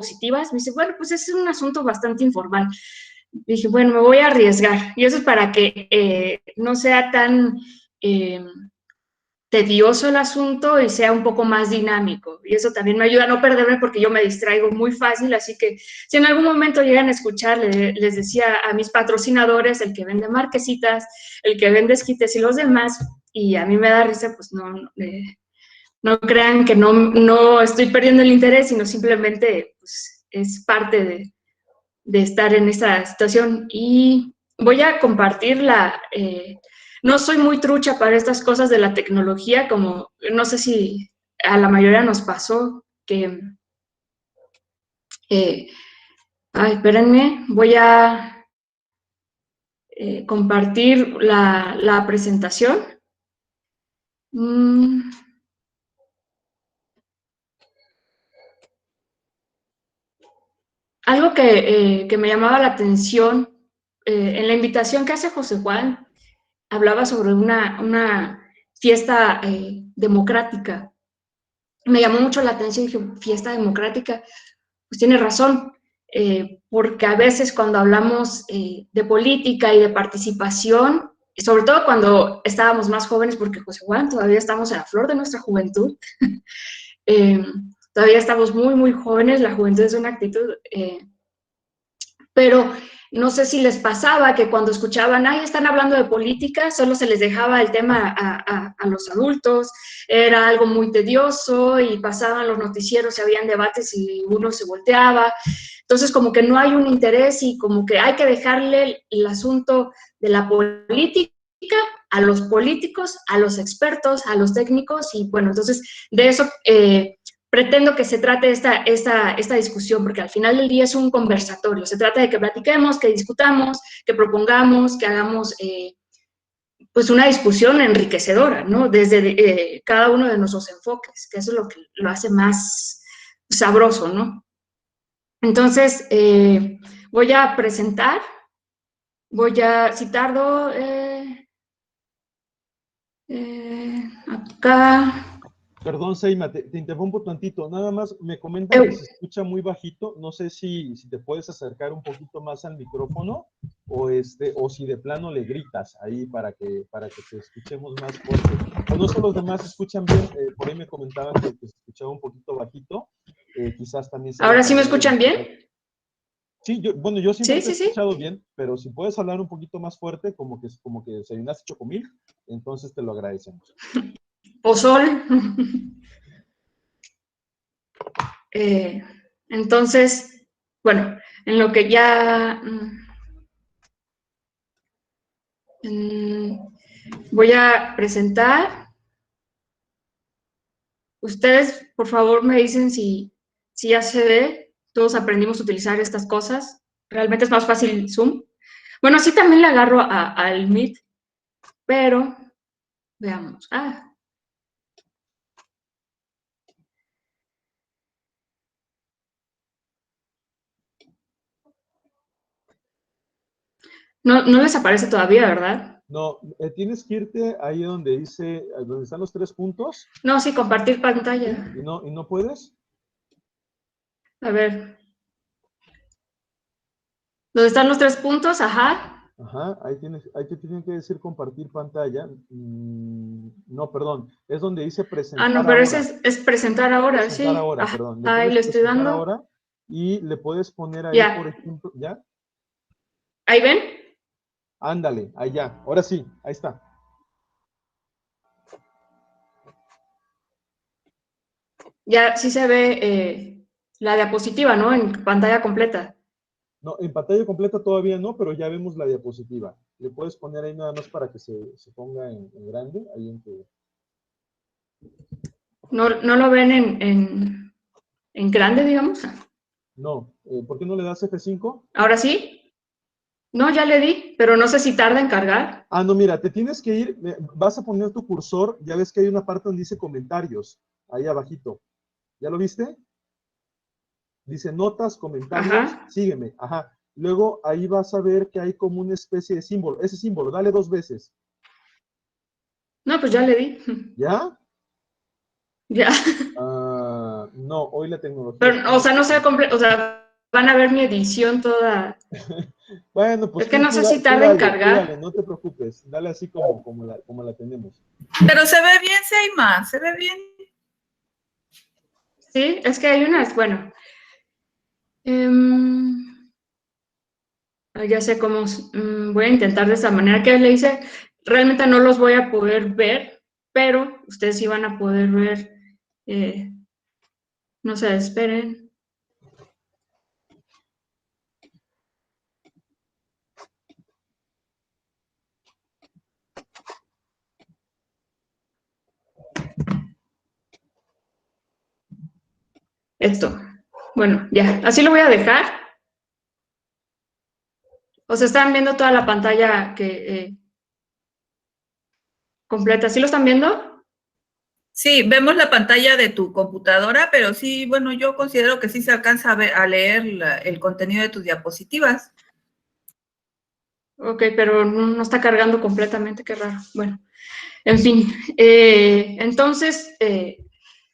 diapositivas. Me dice, bueno, pues es un asunto bastante informal. Dije, bueno, me voy a arriesgar. Y eso es para que no sea tan tedioso el asunto y sea un poco más dinámico. Y eso también me ayuda a no perderme porque yo me distraigo muy fácil. Así que si en algún momento llegan a escuchar, les decía a mis patrocinadores, el que vende marquesitas, el que vende esquites y los demás, y a mí me da risa, pues no crean que no estoy perdiendo el interés, sino simplemente pues, es parte de estar en esa situación. Y voy a compartir no soy muy trucha para estas cosas de la tecnología, como no sé si a la mayoría nos pasó que... espérenme, voy a compartir la presentación. Algo que me llamaba la atención en la invitación que hace José Juan, hablaba sobre una fiesta democrática. Me llamó mucho la atención, dije, fiesta democrática, pues tiene razón, porque a veces cuando hablamos de política y de participación, sobre todo cuando estábamos más jóvenes, porque José Juan, todavía estamos en la flor de nuestra juventud, todavía estamos muy, muy jóvenes, la juventud es una actitud, pero no sé si les pasaba que cuando escuchaban, ay, están hablando de política, solo se les dejaba el tema a los adultos, era algo muy tedioso y pasaban los noticieros y habían debates y uno se volteaba. Entonces, como que no hay un interés y como que hay que dejarle el asunto de la política a los políticos, a los expertos, a los técnicos y bueno, entonces de eso pretendo que se trate esta discusión, porque al final del día es un conversatorio, se trata de que platiquemos, que discutamos, que propongamos, que hagamos pues una discusión enriquecedora, ¿no? Desde cada uno de nuestros enfoques, que eso es lo que lo hace más sabroso, ¿no? Entonces, voy a presentar, si tardo, acá. Perdón, Seima, te interrumpo tantito. Nada más me comentan que se escucha muy bajito. No sé si te puedes acercar un poquito más al micrófono o si de plano le gritas ahí para que te escuchemos más fuerte. O no sé, los demás escuchan bien. Por ahí me comentaban que se escuchaba un poquito bajito. Quizás también sea... ¿Ahora sí me escuchan bien? Sí, yo siempre te he Sí. escuchado bien, pero si puedes hablar un poquito más fuerte, como que desayunaste chocomil, entonces te lo agradecemos. Pozol. Entonces, bueno, en lo que ya voy a presentar, ustedes por favor me dicen si ya se ve, todos aprendimos a utilizar estas cosas, realmente es más fácil Zoom. Bueno, sí también le agarro al Meet, pero veamos. No les aparece todavía, ¿verdad? No, tienes que irte ahí donde dice, donde están los 3 puntos. No, sí, compartir pantalla. ¿Y no puedes? A ver. ¿Dónde están los 3 puntos? Ajá. Ajá, ahí te tienen que decir compartir pantalla. No, perdón, es donde dice presentar No, pero ahora. ese es presentar ahora, Presentar sí. ahora, perdón. Le Ahí pones le estoy presentar dando. ahora y le puedes poner ahí, por Ya. ejemplo, ¿ya? ¿Ahí ven? Ándale, allá. Ahora sí, ahí está. Ya sí se ve la diapositiva, ¿no? En pantalla completa. No, en pantalla completa todavía no, pero ya vemos la diapositiva. Le puedes poner ahí nada más para que se ponga en grande, ahí en tu... ¿No lo ven en grande, digamos? No, ¿por qué no le das F5? ¿Ahora sí? No, ya le di, pero no sé si tarda en cargar. No, mira, te tienes que ir, vas a poner tu cursor, ya ves que hay una parte donde dice comentarios, ahí abajito. ¿Ya lo viste? Dice notas, comentarios, Ajá. sígueme, ajá. Luego ahí vas a ver que hay como una especie de símbolo, ese símbolo, dale 2 veces. No, pues ya le di. ¿Ya? Ya. No, hoy la tecnología... Pero, o sea, no sé, o sea, van a ver mi edición toda... Bueno, pues Es que no sé si tú tarda en dale, cargar. no te preocupes, dale así como la tenemos. Pero se ve bien, Seima, se ve bien. Sí, es que hay unas, bueno. Ya sé cómo, voy a intentar de esa manera que le hice. Realmente no los voy a poder ver, pero ustedes sí van a poder ver. No se esperen. Esto. Bueno, ya, así lo voy a dejar. O sea, están viendo toda la pantalla completa. ¿Sí lo están viendo? Sí, vemos la pantalla de tu computadora, pero sí, bueno, yo considero que sí se alcanza a leer el contenido de tus diapositivas. Ok, pero no está cargando completamente, qué raro. Bueno, en fin. Entonces,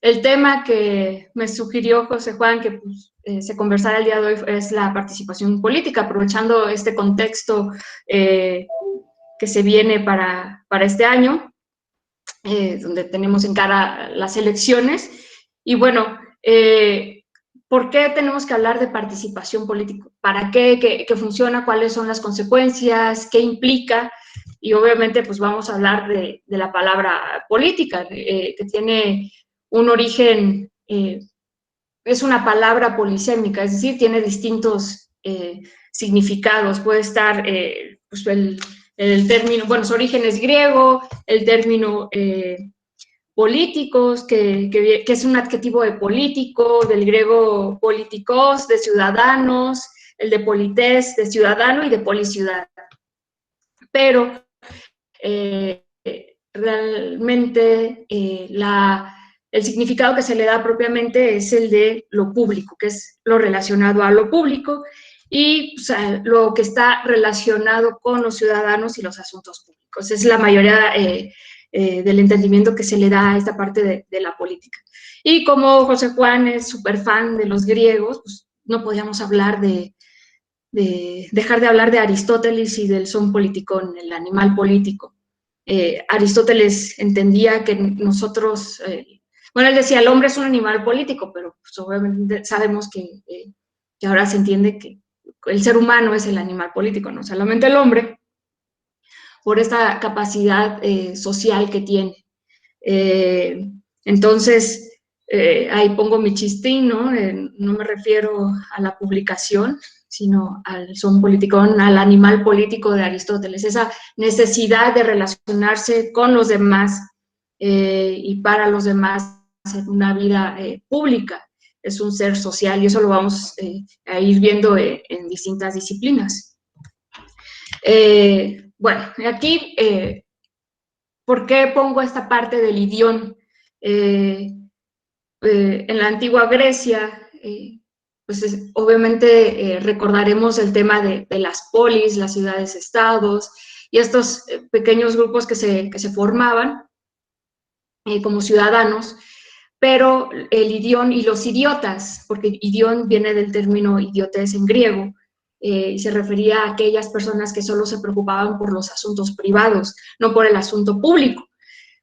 el tema que me sugirió José Juan que pues, se conversara el día de hoy es la participación política, aprovechando este contexto que se viene para este año, donde tenemos en cara las elecciones. Y bueno, ¿por qué tenemos que hablar de participación política? ¿Para qué? ¿Qué funciona? ¿Cuáles son las consecuencias? ¿Qué implica? Y obviamente pues vamos a hablar de la palabra política, que tiene un origen, es una palabra polisémica, es decir, tiene distintos significados. Puede estar pues el término, bueno, su origen es griego, el término políticos, que es un adjetivo de político, del griego politikos, de ciudadanos, el de polités, de ciudadano, y de policiudad. Pero realmente el significado que se le da propiamente es el de lo público, que es lo relacionado a lo público y o sea, lo que está relacionado con los ciudadanos y los asuntos públicos. Es la mayoría del entendimiento que se le da a esta parte de la política. Y como José Juan es súper fan de los griegos, pues no podíamos hablar dejar de hablar de Aristóteles y del son politicón, el animal político. Aristóteles entendía que nosotros, bueno, él decía, el hombre es un animal político, pero pues, obviamente sabemos que ahora se entiende que el ser humano es el animal político, no solamente el hombre, por esta capacidad social que tiene. Entonces, ahí pongo mi chistín, ¿no? No me refiero a la publicación, sino al son politicón, al animal político de Aristóteles, esa necesidad de relacionarse con los demás y para los demás en una vida pública. Es un ser social y eso lo vamos a ir viendo en distintas disciplinas. Bueno, aquí, ¿por qué pongo esta parte del idioma? En la antigua Grecia, pues obviamente recordaremos el tema de las polis, las ciudades-estados, y estos pequeños grupos que se formaban como ciudadanos, pero el idión y los idiotas, porque idión viene del término idiotes en griego, y se refería a aquellas personas que solo se preocupaban por los asuntos privados, no por el asunto público,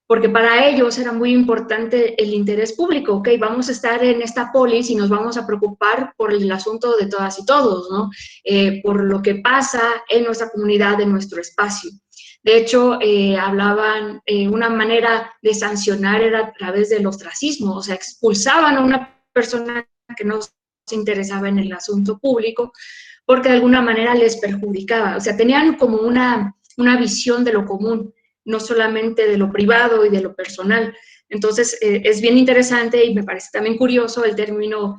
porque para ellos era muy importante el interés público, ok, vamos a estar en esta polis y nos vamos a preocupar por el asunto de todas y todos, ¿no? Por lo que pasa en nuestra comunidad, en nuestro espacio. De hecho, hablaban, una manera de sancionar era a través del ostracismo, o sea, expulsaban a una persona que no se interesaba en el asunto público, porque de alguna manera les perjudicaba, o sea, tenían como una visión de lo común, no solamente de lo privado y de lo personal. Entonces, es bien interesante y me parece también curioso el término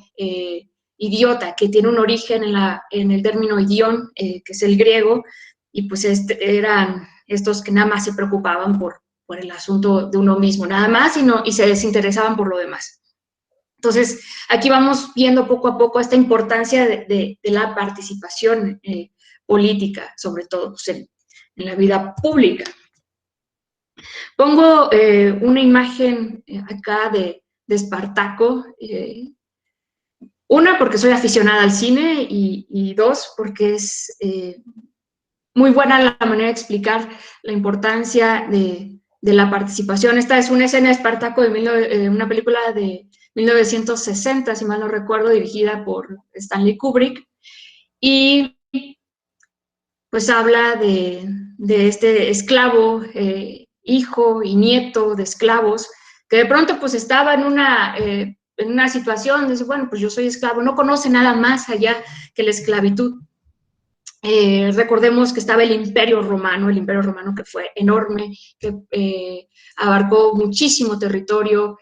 idiota, que tiene un origen en el término idión, que es el griego, y pues eran estos que nada más se preocupaban por el asunto de uno mismo, nada más, y se desinteresaban por lo demás. Entonces, aquí vamos viendo poco a poco esta importancia de la participación política, sobre todo pues, en la vida pública. Pongo una imagen acá Espartaco. Una, porque soy aficionada al cine, y dos, porque es muy buena la manera de explicar la importancia de la participación. Esta es una escena de Espartaco, una película de 1960, si mal no recuerdo, dirigida por Stanley Kubrick, y pues habla de este esclavo, hijo y nieto de esclavos, que de pronto pues estaba en una situación, dice, bueno, pues yo soy esclavo, no conoce nada más allá que la esclavitud. Recordemos que estaba el Imperio Romano que fue enorme, que abarcó muchísimo territorio,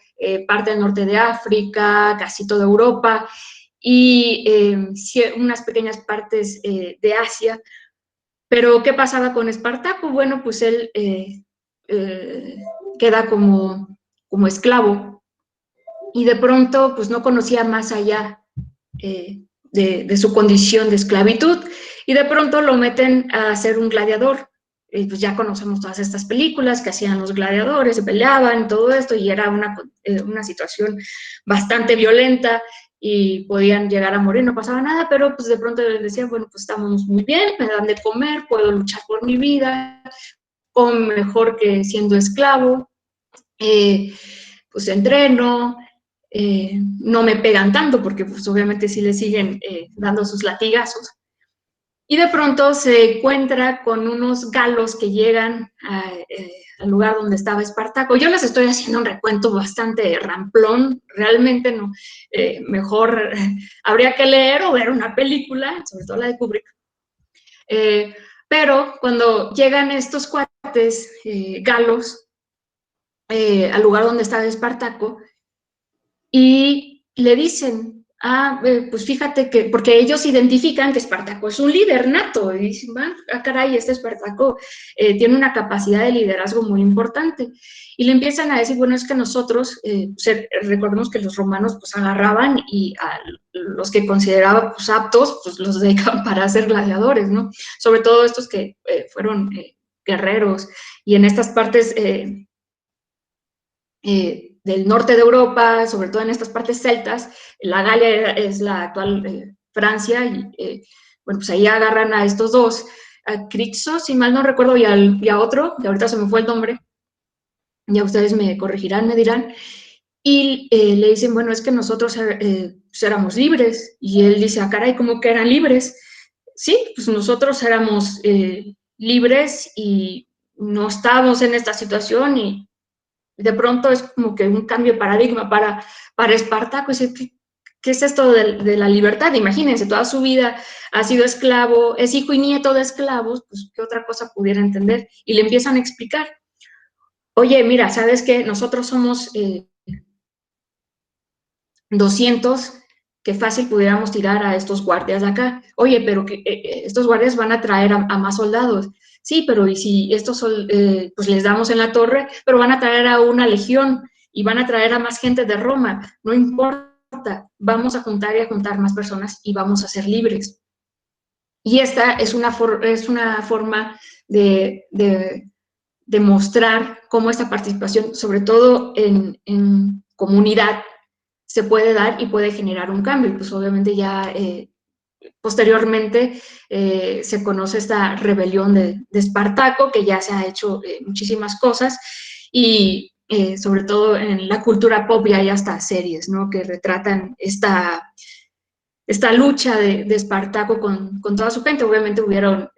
parte del norte de África, casi toda Europa, y unas pequeñas partes de Asia. Pero, ¿qué pasaba con Espartaco? Bueno, pues él queda como esclavo, y de pronto pues no conocía más allá de su condición de esclavitud, y de pronto lo meten a ser un gladiador. Pues ya conocemos todas estas películas que hacían los gladiadores, se peleaban, todo esto, y era una situación bastante violenta, y podían llegar a morir, no pasaba nada, pero pues de pronto les decían, bueno, pues estamos muy bien, me dan de comer, puedo luchar por mi vida, como mejor que siendo esclavo, pues entreno, no me pegan tanto, porque pues obviamente sí le siguen dando sus latigazos. Y de pronto se encuentra con unos galos que llegan al lugar donde estaba Espartaco. Yo les estoy haciendo un recuento bastante ramplón, realmente no. Mejor habría que leer o ver una película, sobre todo la de Kubrick. Pero cuando llegan estos cuates galos al lugar donde estaba Espartaco, y le dicen, pues fíjate que, porque ellos identifican que Espartaco es un líder nato, y dicen, caray, este Espartaco tiene una capacidad de liderazgo muy importante, y le empiezan a decir, bueno, es que nosotros, recordemos que los romanos pues agarraban, y a los que consideraban pues aptos, pues los dedicaban para ser gladiadores, ¿no? Sobre todo estos que fueron guerreros, y en estas partes del norte de Europa, sobre todo en estas partes celtas. La Galia es la actual Francia, y bueno, pues ahí agarran a estos dos, a Crixo, si mal no recuerdo, y a otro, que ahorita se me fue el nombre, ya ustedes me corregirán, me dirán, y le dicen, bueno, es que nosotros éramos libres, y él dice, caray, ¿cómo que eran libres? Sí, pues nosotros éramos libres, y no estábamos en esta situación, y de pronto es como que un cambio de paradigma para Espartaco. ¿Qué es esto de la libertad? Imagínense, toda su vida ha sido esclavo, es hijo y nieto de esclavos, pues ¿qué otra cosa pudiera entender? Y le empiezan a explicar, oye, mira, ¿sabes qué? Nosotros somos 200, que fácil pudiéramos tirar a estos guardias de acá. Oye, pero que estos guardias van a traer a más soldados. Sí, pero ¿y si estos pues les damos en la torre? Pero van a traer a una legión, y van a traer a más gente de Roma. No importa, vamos a juntar y a juntar más personas, y vamos a ser libres. Y esta es una forma de mostrar cómo esta participación, sobre todo en comunidad, se puede dar y puede generar un cambio. Y pues obviamente ya posteriormente se conoce esta rebelión de Espartaco, que ya se ha hecho muchísimas cosas, y sobre todo en la cultura pop ya hay hasta series, ¿no?, que retratan esta lucha de Espartaco con toda su gente. Obviamente hubieron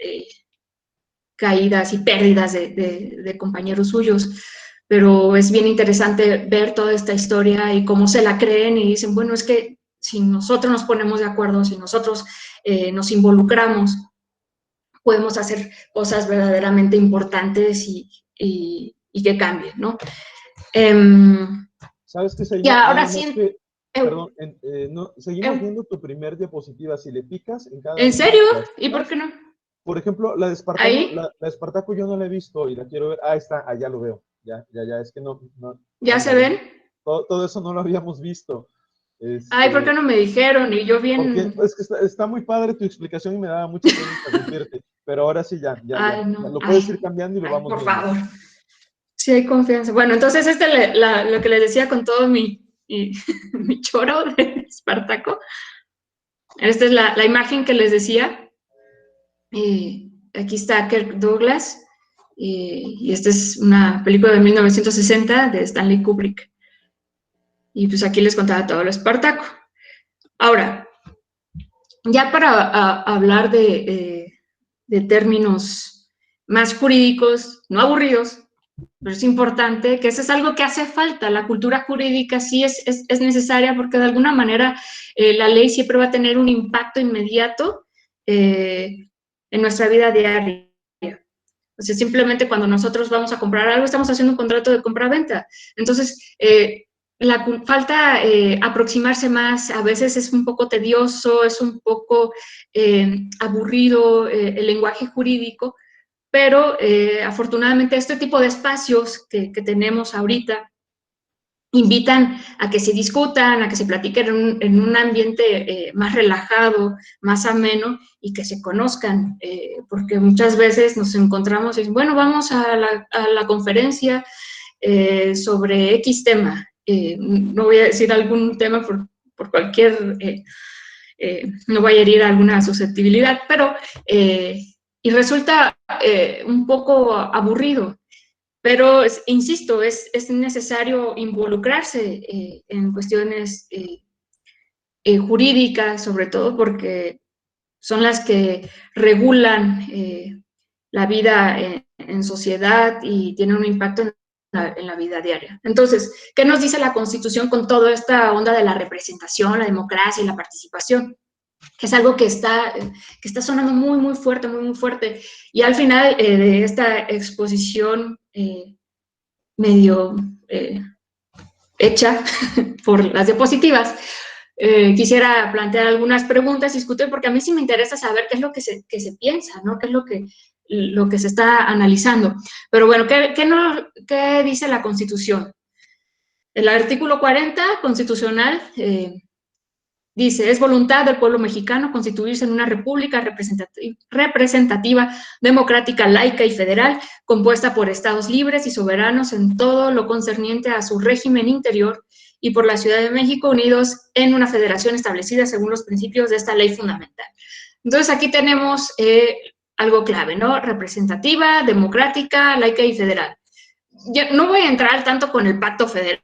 caídas y pérdidas de compañeros suyos, pero es bien interesante ver toda esta historia y cómo se la creen, y dicen, bueno, es que si nosotros nos ponemos de acuerdo, si nosotros nos involucramos, podemos hacer cosas verdaderamente importantes y que cambien, ¿no? ¿Sabes qué, Selma? Y ahora sí... Perdón, seguimos viendo tu primer diapositiva. Si le picas en cada... ¿En serio? ¿Y por qué no? Por ejemplo, la de Espartaco, la de Espartaco yo no la he visto y la quiero ver. Está, ya lo veo. Ya, es que no. ¿Ya se ven? Todo eso no lo habíamos visto. Ay, ¿por qué no me dijeron? Y yo bien... Porque es que está muy padre tu explicación y me daba mucha pena interrumpirte. Pero ahora sí ya. Ay, no. Lo puedes ir cambiando y lo vamos por viendo. favor. Sí hay confianza. Bueno, entonces lo que les decía con todo mi mi choro de Espartaco. Esta es la imagen que les decía. Aquí está Kirk Douglas, y esta es una película de 1960 de Stanley Kubrick. Y pues aquí les contaba todo lo Espartaco. Ahora, ya para hablar de términos más jurídicos, no aburridos, pero es importante, que eso es algo que hace falta. La cultura jurídica sí es necesaria, porque de alguna manera la ley siempre va a tener un impacto inmediato en nuestra vida diaria. O sea, simplemente cuando nosotros vamos a comprar algo, estamos haciendo un contrato de compra-venta. Entonces, falta aproximarse más. A veces es un poco tedioso, es un poco aburrido el lenguaje jurídico, pero afortunadamente este tipo de espacios que tenemos ahorita invitan a que se discutan, a que se platiquen en un ambiente más relajado, más ameno, y que se conozcan, porque muchas veces nos encontramos y dicen, bueno, vamos a la conferencia sobre X tema. No voy a decir algún tema por cualquier, no voy a herir alguna susceptibilidad, pero, y resulta un poco aburrido. Pero, insisto, es necesario involucrarse en cuestiones jurídicas, sobre todo porque son las que regulan la vida en sociedad y tienen un impacto en la vida diaria. Entonces, ¿qué nos dice la Constitución con toda esta onda de la representación, la democracia y la participación? Que es algo que está sonando muy, muy fuerte, muy, muy fuerte. Y al final de esta exposición medio hecha por las diapositivas, quisiera plantear algunas preguntas y discutir, porque a mí sí me interesa saber qué es lo que se piensa, ¿no? Qué es lo que se está analizando. Pero bueno, ¿qué dice la Constitución? El artículo 40 constitucional dice, es voluntad del pueblo mexicano constituirse en una república representativa, democrática, laica y federal, compuesta por estados libres y soberanos en todo lo concerniente a su régimen interior, y por la Ciudad de México, unidos en una federación establecida según los principios de esta ley fundamental. Entonces, aquí tenemos algo clave, ¿no? Representativa, democrática, laica y federal. Yo no voy a entrar tanto con el pacto federal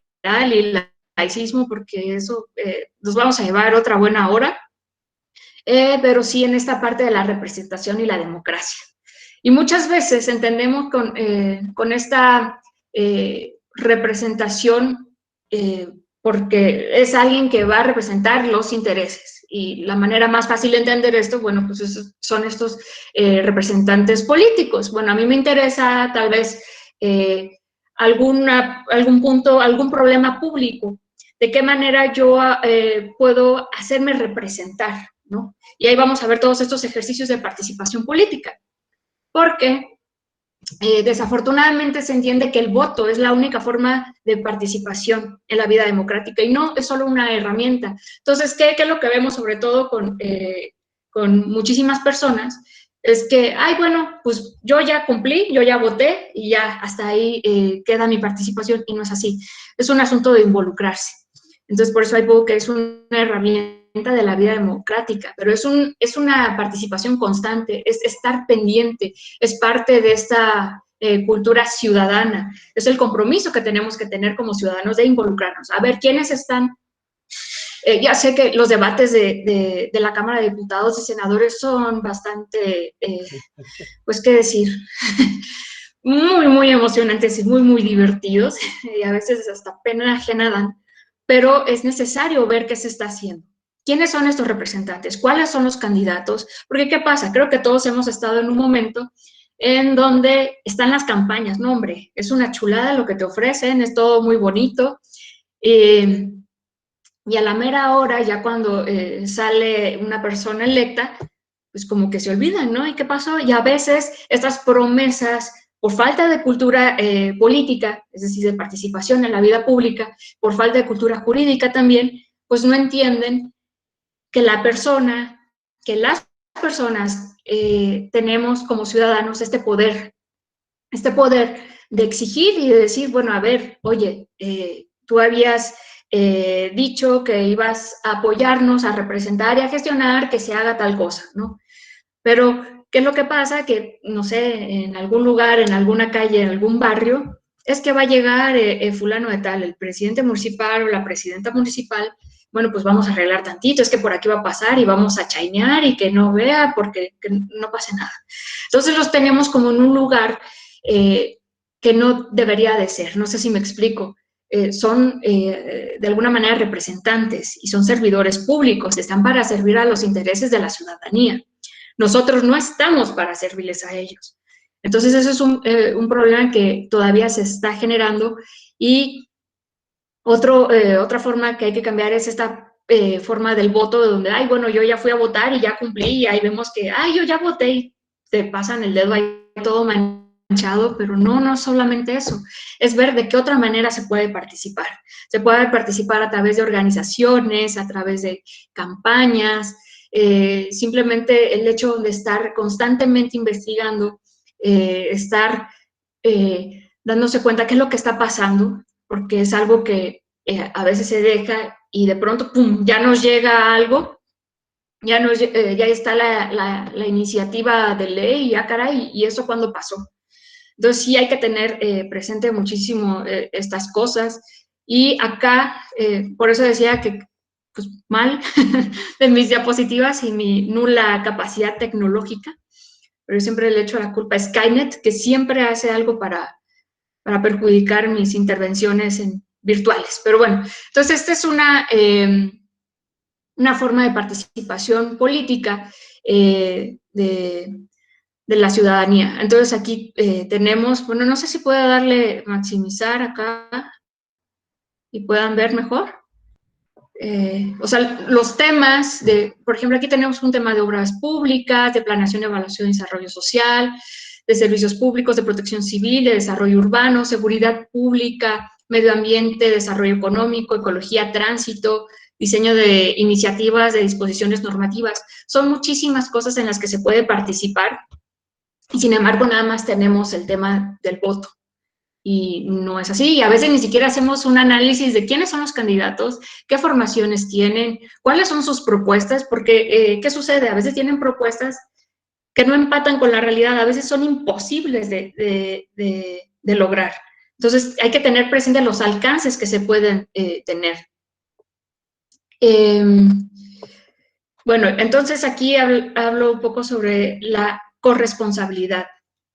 y la laicismo, porque eso nos vamos a llevar otra buena hora, pero sí en esta parte de la representación y la democracia. Y muchas veces entendemos con esta representación porque es alguien que va a representar los intereses. Y la manera más fácil de entender esto, bueno, pues son estos representantes políticos. Bueno, a mí me interesa tal vez algún punto, algún problema público. ¿De qué manera yo puedo hacerme representar, ¿no? Y ahí vamos a ver todos estos ejercicios de participación política. Porque desafortunadamente se entiende que el voto es la única forma de participación en la vida democrática y no es solo una herramienta. Entonces, ¿qué es lo que vemos sobre todo con muchísimas personas? Es que, ay, bueno, pues yo ya cumplí, yo ya voté y ya hasta ahí queda mi participación, y no es así. Es un asunto de involucrarse. Entonces, por eso hay poco que es una herramienta de la vida democrática, pero es una participación constante, es estar pendiente, es parte de esta cultura ciudadana, es el compromiso que tenemos que tener como ciudadanos de involucrarnos, a ver quiénes están. Ya sé que los debates de la Cámara de Diputados y Senadores son bastante, pues, ¿qué decir? Muy, muy emocionantes y muy, muy divertidos, y a veces hasta pena ajena dan, pero es necesario ver qué se está haciendo. ¿Quiénes son estos representantes? ¿Cuáles son los candidatos? Porque, ¿qué pasa? Creo que todos hemos estado en un momento en donde están las campañas. No, hombre, es una chulada lo que te ofrecen, es todo muy bonito. Y a la mera hora, ya cuando sale una persona electa, pues como que se olvidan, ¿no? ¿Y qué pasó? Y a veces estas promesas, por falta de cultura política, es decir, de participación en la vida pública, por falta de cultura jurídica también, pues no entienden que las personas tenemos como ciudadanos este poder de exigir y de decir, bueno, a ver, oye, tú habías dicho que ibas a apoyarnos, a representar y a gestionar que se haga tal cosa, ¿no? Pero, ¿qué es lo que pasa? Que, no sé, en algún lugar, en alguna calle, en algún barrio, es que va a llegar fulano de tal, el presidente municipal o la presidenta municipal, bueno, pues vamos a arreglar tantito, es que por aquí va a pasar y vamos a chainear y que no vea porque que no pase nada. Entonces los tenemos como en un lugar que no debería de ser, no sé si me explico. Son de alguna manera representantes y son servidores públicos, están para servir a los intereses de la ciudadanía. Nosotros no estamos para servirles a ellos. Entonces, eso es un problema que todavía se está generando. Y otra forma que hay que cambiar es esta forma del voto, de donde, ay, bueno, yo ya fui a votar y ya cumplí, y ahí vemos que, ay, yo ya voté, y te pasan el dedo ahí todo manchado, pero no solamente eso, es ver de qué otra manera se puede participar. Se puede participar a través de organizaciones, a través de campañas, simplemente el hecho de estar constantemente investigando, estar dándose cuenta qué es lo que está pasando, porque es algo que a veces se deja y de pronto, ¡pum!, ya nos llega algo, ya está la iniciativa de ley, y ya caray, ¿y eso cuándo pasó? Entonces sí hay que tener presente muchísimo estas cosas. Y acá, por eso decía que, pues mal, de mis diapositivas y mi nula capacidad tecnológica, pero yo siempre le echo la culpa a Skynet, que siempre hace algo para perjudicar mis intervenciones virtuales. Pero bueno, entonces esta es una forma de participación política de la ciudadanía. Entonces aquí tenemos, bueno, no sé si puedo darle maximizar acá y puedan ver mejor. O sea, los temas por ejemplo, aquí tenemos un tema de obras públicas, de planeación, evaluación y desarrollo social, de servicios públicos, de protección civil, de desarrollo urbano, seguridad pública, medio ambiente, desarrollo económico, ecología, tránsito, diseño de iniciativas, de disposiciones normativas. Son muchísimas cosas en las que se puede participar, y sin embargo nada más tenemos el tema del voto. Y no es así, y a veces ni siquiera hacemos un análisis de quiénes son los candidatos, qué formaciones tienen, cuáles son sus propuestas, porque ¿qué sucede? A veces tienen propuestas que no empatan con la realidad, a veces son imposibles de lograr. Entonces hay que tener presente los alcances que se pueden tener. Bueno, entonces aquí hablo un poco sobre la corresponsabilidad.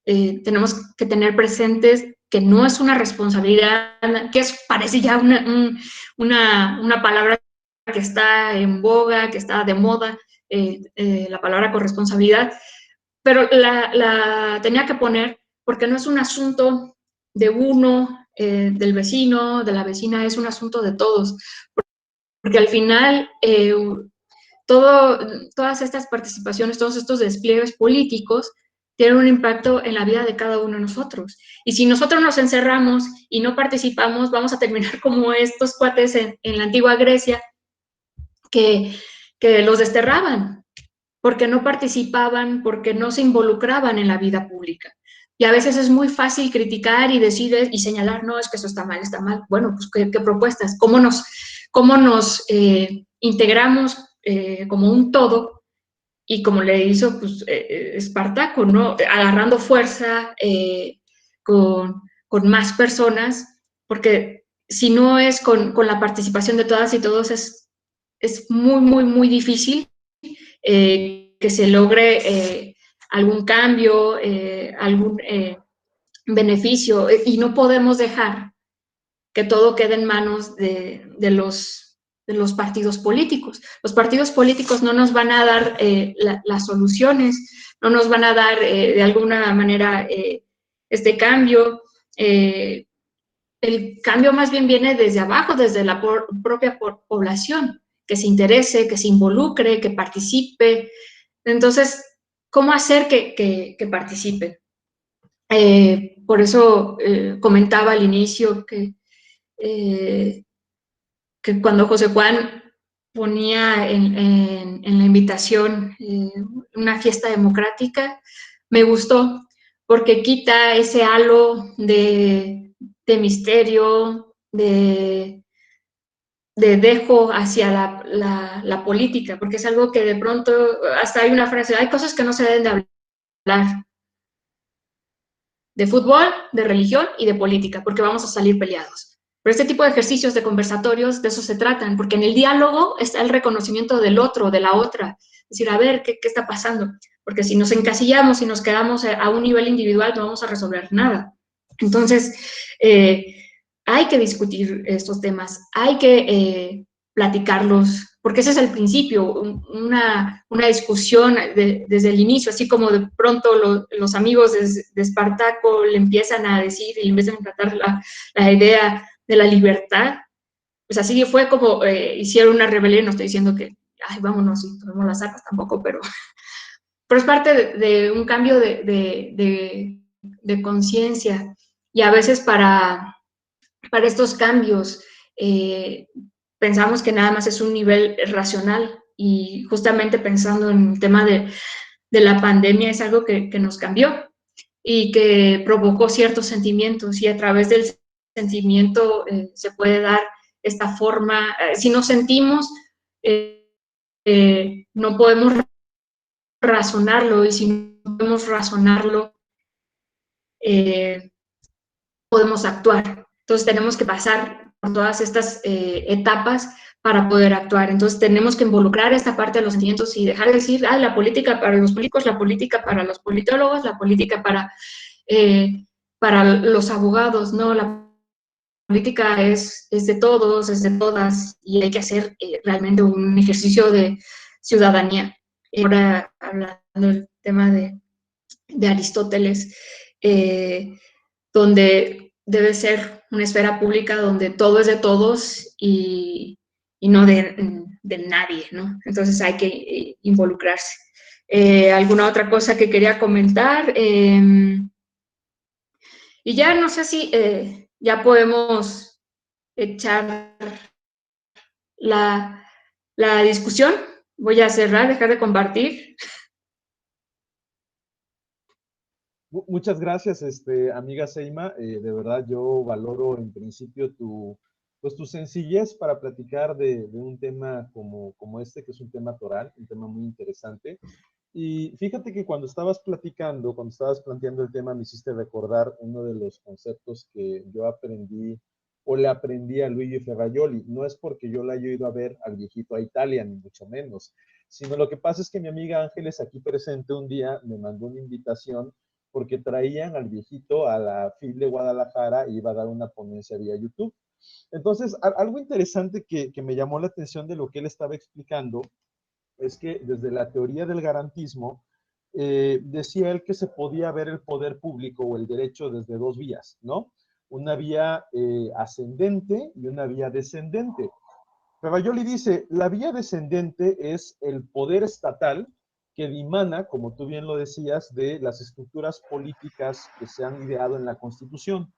Tenemos que tener presentes que no es una responsabilidad, que parece ya una palabra que está en boga, que está de moda, la palabra corresponsabilidad, pero la tenía que poner porque no es un asunto de uno, del vecino, de la vecina, es un asunto de todos, porque al final todas estas participaciones, todos estos despliegues políticos tienen un impacto en la vida de cada uno de nosotros. Y si nosotros nos encerramos y no participamos, vamos a terminar como estos cuates en la antigua Grecia, que los desterraban, porque no participaban, porque no se involucraban en la vida pública. Y a veces es muy fácil criticar y decir y señalar, no, es que eso está mal, está mal. Bueno, pues, ¿qué propuestas? ¿Cómo nos integramos como un todo? Y como le hizo pues, Espartaco, ¿no? Agarrando fuerza con más personas, porque si no es con la participación de todas y todos, es muy, muy, muy difícil que se logre algún cambio, algún beneficio, y no podemos dejar que todo quede en manos de los partidos políticos. Los partidos políticos no nos van a dar las soluciones, no nos van a dar de alguna manera este cambio. El cambio más bien viene desde abajo, desde la propia población, que se interese, que se involucre, que participe. Entonces, ¿cómo hacer que participen? Por eso comentaba al inicio que cuando José Juan ponía en la invitación una fiesta democrática, me gustó, porque quita ese halo de misterio, de dejo hacia la política, porque es algo que de pronto, hasta hay una frase, hay cosas que no se deben de hablar, de fútbol, de religión y de política, porque vamos a salir peleados. Pero este tipo de ejercicios de conversatorios, de eso se tratan, porque en el diálogo está el reconocimiento del otro, de la otra. Es decir, a ver, ¿qué está pasando? Porque si nos encasillamos y nos quedamos a un nivel individual, no vamos a resolver nada. Entonces, hay que discutir estos temas, hay que platicarlos, porque ese es el principio, una discusión desde el inicio, así como de pronto los amigos de Espartaco le empiezan a decir y empiezan a tratar la idea de la libertad, pues así fue como hicieron una rebelión. No estoy diciendo que, ay, vámonos y tomemos las armas tampoco, pero es parte de un cambio de conciencia, y a veces para estos cambios pensamos que nada más es un nivel racional, y justamente pensando en el tema de la pandemia es algo que nos cambió y que provocó ciertos sentimientos, y a través del sentimiento se puede dar esta forma. Si nos sentimos, no podemos razonarlo, y si no podemos razonarlo, podemos actuar. Entonces tenemos que pasar por todas estas etapas para poder actuar. Entonces tenemos que involucrar esta parte de los sentimientos y dejar de decir, la política para los políticos, la política para los politólogos, la política para los abogados. No, la política es de todos, es de todas, y hay que hacer realmente un ejercicio de ciudadanía. Ahora, hablando del tema de Aristóteles, donde debe ser una esfera pública donde todo es de todos y no de nadie, ¿no? Entonces hay que involucrarse. ¿Alguna otra cosa que quería comentar? Y ya no sé si ya podemos echar la discusión. Voy a cerrar, dejar de compartir. Muchas gracias, amiga Seima. De verdad yo valoro en principio tu sencillez para platicar de un tema como este, que es un tema toral, un tema muy interesante. Y fíjate que cuando estabas platicando, cuando estabas planteando el tema, me hiciste recordar uno de los conceptos que yo aprendí o le aprendí a Luigi Ferrajoli. No es porque yo la haya ido a ver al viejito a Italia, ni mucho menos, sino lo que pasa es que mi amiga Ángeles, aquí presente, un día me mandó una invitación porque traían al viejito a la FIL de Guadalajara y iba a dar una ponencia vía YouTube. Entonces, algo interesante que me llamó la atención de lo que él estaba explicando es que desde la teoría del garantismo, decía él que se podía ver el poder público o el derecho desde dos vías, ¿no? Una vía ascendente y una vía descendente. Ferrajoli dice, la vía descendente es el poder estatal que dimana, como tú bien lo decías, de las estructuras políticas que se han ideado en la Constitución.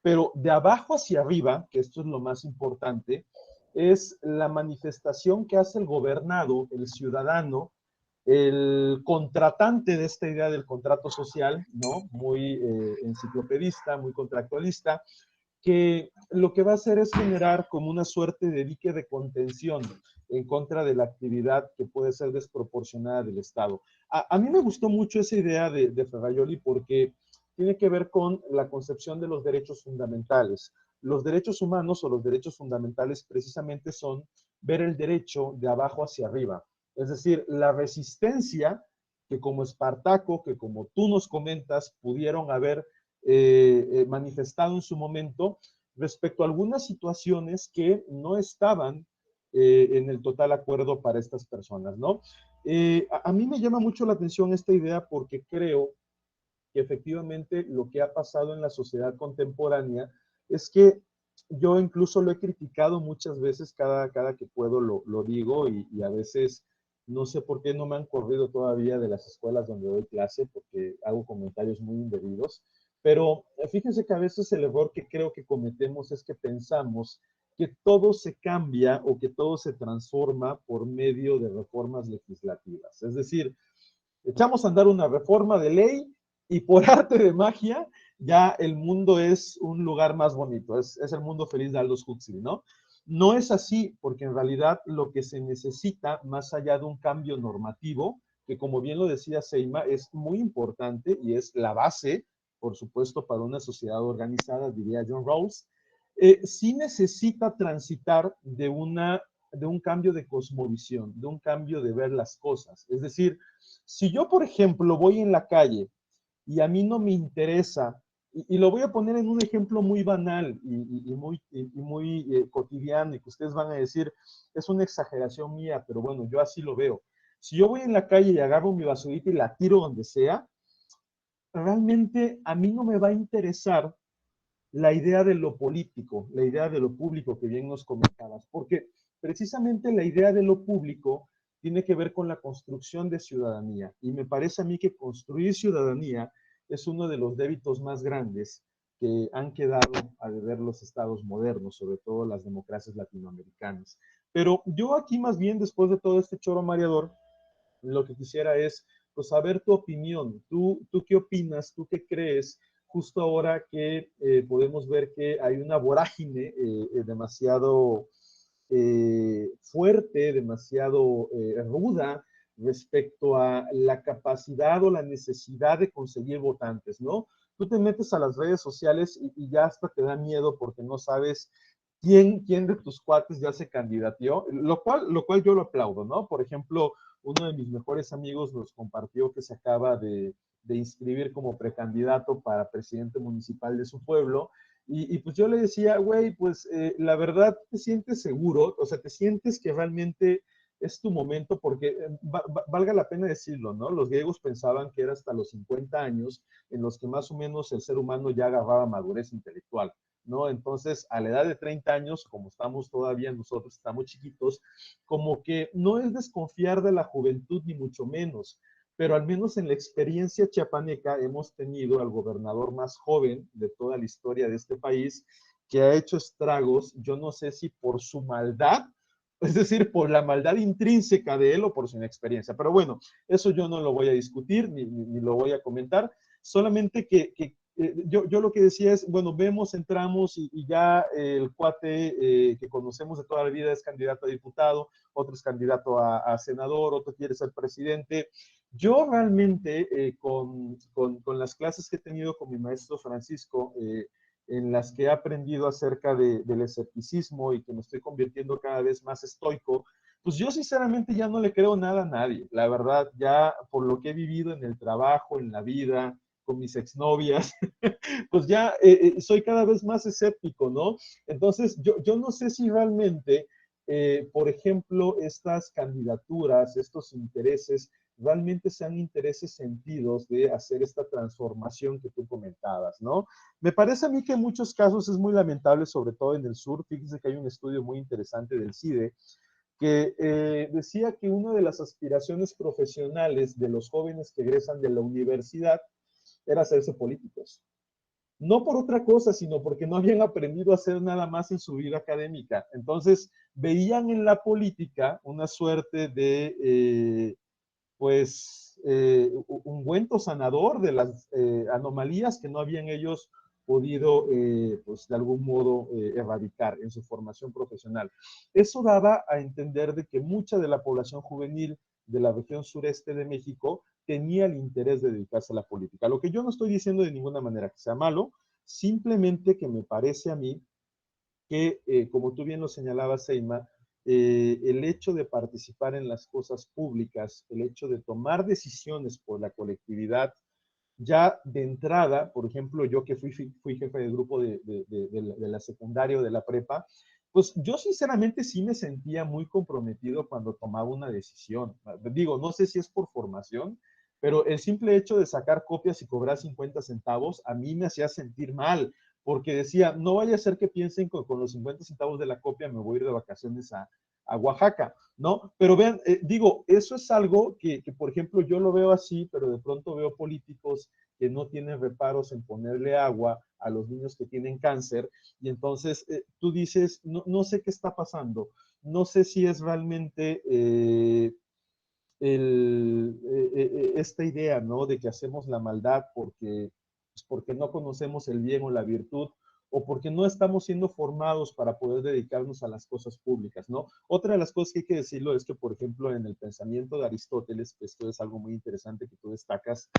Pero de abajo hacia arriba, que esto es lo más importante, es la manifestación que hace el gobernado, el ciudadano, el contratante de esta idea del contrato social, ¿no? Muy enciclopedista, muy contractualista, que lo que va a hacer es generar como una suerte de dique de contención en contra de la actividad que puede ser desproporcionada del Estado. A mí me gustó mucho esa idea de Ferrajoli porque tiene que ver con la concepción de los derechos fundamentales. Los derechos humanos o los derechos fundamentales precisamente son ver el derecho de abajo hacia arriba. Es decir, la resistencia que como Espartaco, que como tú nos comentas, pudieron haber manifestado en su momento respecto a algunas situaciones que no estaban en el total acuerdo para estas personas, ¿no? A mí me llama mucho la atención esta idea porque creo que efectivamente lo que ha pasado en la sociedad contemporánea es que yo incluso lo he criticado muchas veces, cada que puedo lo digo, y a veces no sé por qué no me han corrido todavía de las escuelas donde doy clase, porque hago comentarios muy indebidos, pero fíjense que a veces el error que creo que cometemos es que pensamos que todo se cambia o que todo se transforma por medio de reformas legislativas. Es decir, echamos a andar una reforma de ley y por arte de magia ya el mundo es un lugar más bonito, es el mundo feliz de Aldous Huxley, ¿no? No es así, porque en realidad lo que se necesita, más allá de un cambio normativo, que como bien lo decía Seima, es muy importante y es la base, por supuesto, para una sociedad organizada, diría John Rawls, sí necesita transitar de un cambio de cosmovisión, de un cambio de ver las cosas. Es decir, si yo, por ejemplo, voy en la calle y a mí no me interesa, y lo voy a poner en un ejemplo muy banal y muy cotidiano, y que ustedes van a decir, es una exageración mía, pero bueno, yo así lo veo. Si yo voy en la calle y agarro mi basurita y la tiro donde sea, realmente a mí no me va a interesar la idea de lo político, la idea de lo público que bien nos comentabas, porque precisamente la idea de lo público tiene que ver con la construcción de ciudadanía, y me parece a mí que construir ciudadanía es uno de los débitos más grandes que han quedado a deber los estados modernos, sobre todo las democracias latinoamericanas. Pero yo aquí más bien, después de todo este choro mareador, lo que quisiera es, pues, saber tu opinión. ¿Tú qué opinas? ¿Tú qué crees? Justo ahora que podemos ver que hay una vorágine demasiado fuerte, demasiado ruda respecto a la capacidad o la necesidad de conseguir votantes, ¿no? Tú te metes a las redes sociales y ya hasta te da miedo porque no sabes quién de tus cuates ya se candidateó, lo cual yo lo aplaudo, ¿no? Por ejemplo, uno de mis mejores amigos nos compartió que se acaba de inscribir como precandidato para presidente municipal de su pueblo. Y pues yo le decía, güey, pues la verdad te sientes seguro, o sea, te sientes que realmente es tu momento, porque valga la pena decirlo, ¿no? Los griegos pensaban que era hasta los 50 años en los que más o menos el ser humano ya agarraba madurez intelectual, ¿no? Entonces, a la edad de 30 años, como estamos todavía nosotros, estamos chiquitos, como que no es desconfiar de la juventud, ni mucho menos, pero al menos en la experiencia chiapaneca hemos tenido al gobernador más joven de toda la historia de este país, que ha hecho estragos, yo no sé si por su maldad, es decir, por la maldad intrínseca de él o por su inexperiencia. Pero bueno, eso yo no lo voy a discutir ni lo voy a comentar, solamente que yo lo que decía es, bueno, vemos, entramos y ya el cuate que conocemos de toda la vida es candidato a diputado, otro es candidato a senador, otro quiere ser presidente. Yo realmente con las clases que he tenido con mi maestro Francisco, en las que he aprendido acerca del escepticismo y que me estoy convirtiendo cada vez más estoico, pues yo sinceramente ya no le creo nada a nadie. La verdad, ya por lo que he vivido en el trabajo, en la vida, con mis exnovias, pues ya soy cada vez más escéptico, ¿no? Entonces, yo no sé si realmente, por ejemplo, estas candidaturas, estos intereses, realmente sean intereses sentidos de hacer esta transformación que tú comentabas, ¿no? Me parece a mí que en muchos casos es muy lamentable, sobre todo en el sur. Fíjense que hay un estudio muy interesante del CIDE que decía que una de las aspiraciones profesionales de los jóvenes que egresan de la universidad era hacerse políticos. No por otra cosa, sino porque no habían aprendido a hacer nada más en su vida académica. Entonces, veían en la política una suerte de, ungüento sanador de las anomalías que no habían ellos podido, pues, de algún modo erradicar en su formación profesional. Eso daba a entender de que mucha de la población juvenil de la región sureste de México tenía el interés de dedicarse a la política. Lo que yo no estoy diciendo de ninguna manera que sea malo, simplemente que me parece a mí que, como tú bien lo señalabas, Seima, el hecho de participar en las cosas públicas, el hecho de tomar decisiones por la colectividad, ya de entrada, por ejemplo, yo que fui jefe de grupo de la secundaria o de la prepa, pues yo sinceramente sí me sentía muy comprometido cuando tomaba una decisión. Digo, no sé si es por formación, pero el simple hecho de sacar copias y cobrar 50 centavos a mí me hacía sentir mal, porque decía, no vaya a ser que piensen que con los 50 centavos de la copia me voy a ir de vacaciones a Oaxaca, ¿no? Pero vean, digo, eso es algo que, por ejemplo, yo lo veo así, pero de pronto veo políticos que no tienen reparos en ponerle agua a los niños que tienen cáncer, y entonces tú dices, no sé qué está pasando, no sé si es realmente esta idea, ¿no? De que hacemos la maldad porque no conocemos el bien o la virtud, o porque no estamos siendo formados para poder dedicarnos a las cosas públicas, ¿no? Otra de las cosas que hay que decirlo es que, por ejemplo, en el pensamiento de Aristóteles, que esto es algo muy interesante que tú destacas,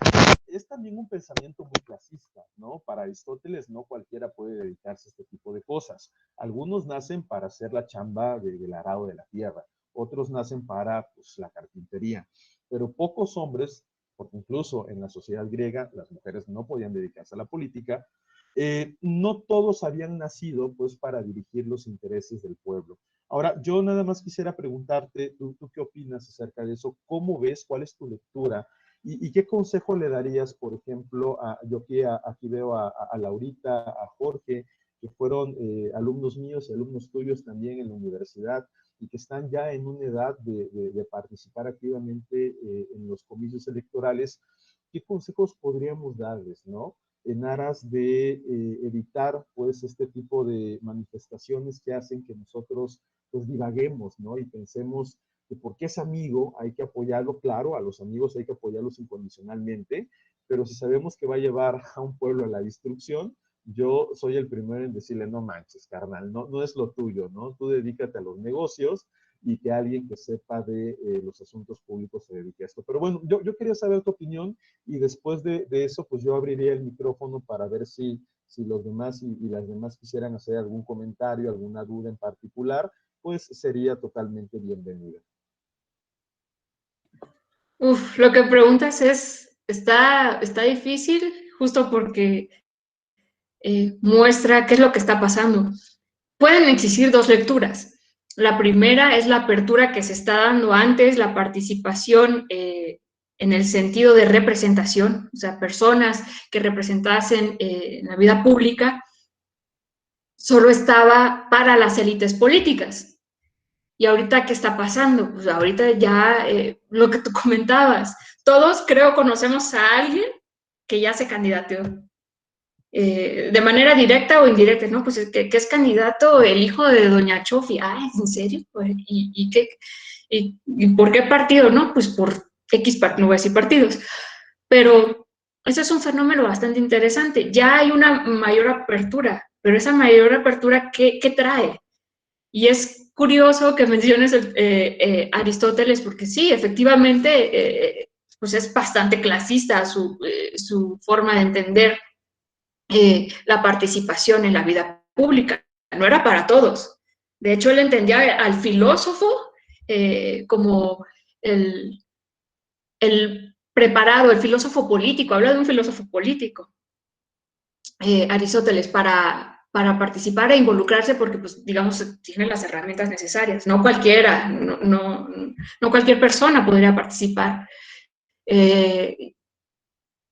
es también un pensamiento muy clasista, ¿no? Para Aristóteles no cualquiera puede dedicarse a este tipo de cosas. Algunos nacen para hacer la chamba del arado de la tierra, otros nacen para, pues, la carpintería, pero pocos hombres, porque incluso en la sociedad griega las mujeres no podían dedicarse a la política, no todos habían nacido pues para dirigir los intereses del pueblo. Ahora, yo nada más quisiera preguntarte, ¿tú qué opinas acerca de eso? ¿Cómo ves? ¿Cuál es tu lectura? ¿Y qué consejo le darías, por ejemplo, yo aquí veo a Laurita, a Jorge, que fueron alumnos míos y alumnos tuyos también en la universidad y que están ya en una edad de participar activamente en los comicios electorales? ¿Qué consejos podríamos darles, no? En aras de evitar, pues, este tipo de manifestaciones que hacen que nosotros, pues, divaguemos, ¿no? Y pensemos que porque es amigo hay que apoyarlo, claro, a los amigos hay que apoyarlos incondicionalmente, pero si sabemos que va a llevar a un pueblo a la destrucción, yo soy el primero en decirle, no manches, carnal, no es lo tuyo, ¿no? Tú dedícate a los negocios y que alguien que sepa de los asuntos públicos se dedique a esto. Pero bueno, yo quería saber tu opinión y después de eso, pues yo abriría el micrófono para ver si los demás y las demás quisieran hacer algún comentario, alguna duda en particular, pues sería totalmente bienvenida. Uf, lo que preguntas está difícil justo porque muestra qué es lo que está pasando. Pueden existir dos lecturas. La primera es la apertura que se está dando antes, la participación en el sentido de representación, o sea, personas que representasen en la vida pública, solo estaba para las élites políticas. ¿Y ahorita qué está pasando? Pues ahorita ya lo que tú comentabas, todos creo conocemos a alguien que ya se candidateó. De manera directa o indirecta, ¿no? Pues que es candidato el hijo de doña Chofi. Ah, ¿en serio? ¿Y por qué partido? No, pues por X partido, no voy a decir partidos. Pero ese es un fenómeno bastante interesante. Ya hay una mayor apertura, pero esa mayor apertura, ¿qué trae? Y es curioso que menciones Aristóteles, porque sí, efectivamente, pues es bastante clasista su forma de entender la participación en la vida pública. No era para todos. De hecho, él entendía al filósofo como el preparado, el filósofo político. Habla de un filósofo político, Aristóteles, para participar e involucrarse porque, pues, digamos, tiene las herramientas necesarias. No cualquiera, no cualquier persona podría participar.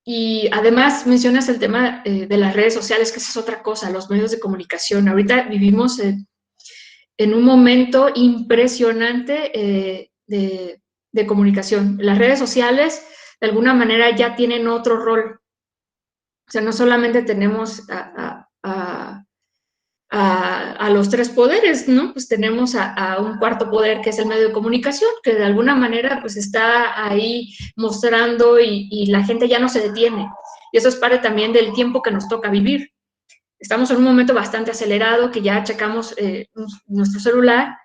Y además mencionas el tema de las redes sociales, que esa es otra cosa, los medios de comunicación. Ahorita vivimos en un momento impresionante de comunicación. Las redes sociales, de alguna manera, ya tienen otro rol. O sea, no solamente tenemos a los tres poderes, ¿no? Pues tenemos a un cuarto poder que es el medio de comunicación, que de alguna manera pues está ahí mostrando y la gente ya no se detiene. Y eso es parte también del tiempo que nos toca vivir. Estamos en un momento bastante acelerado, que ya checamos nuestro celular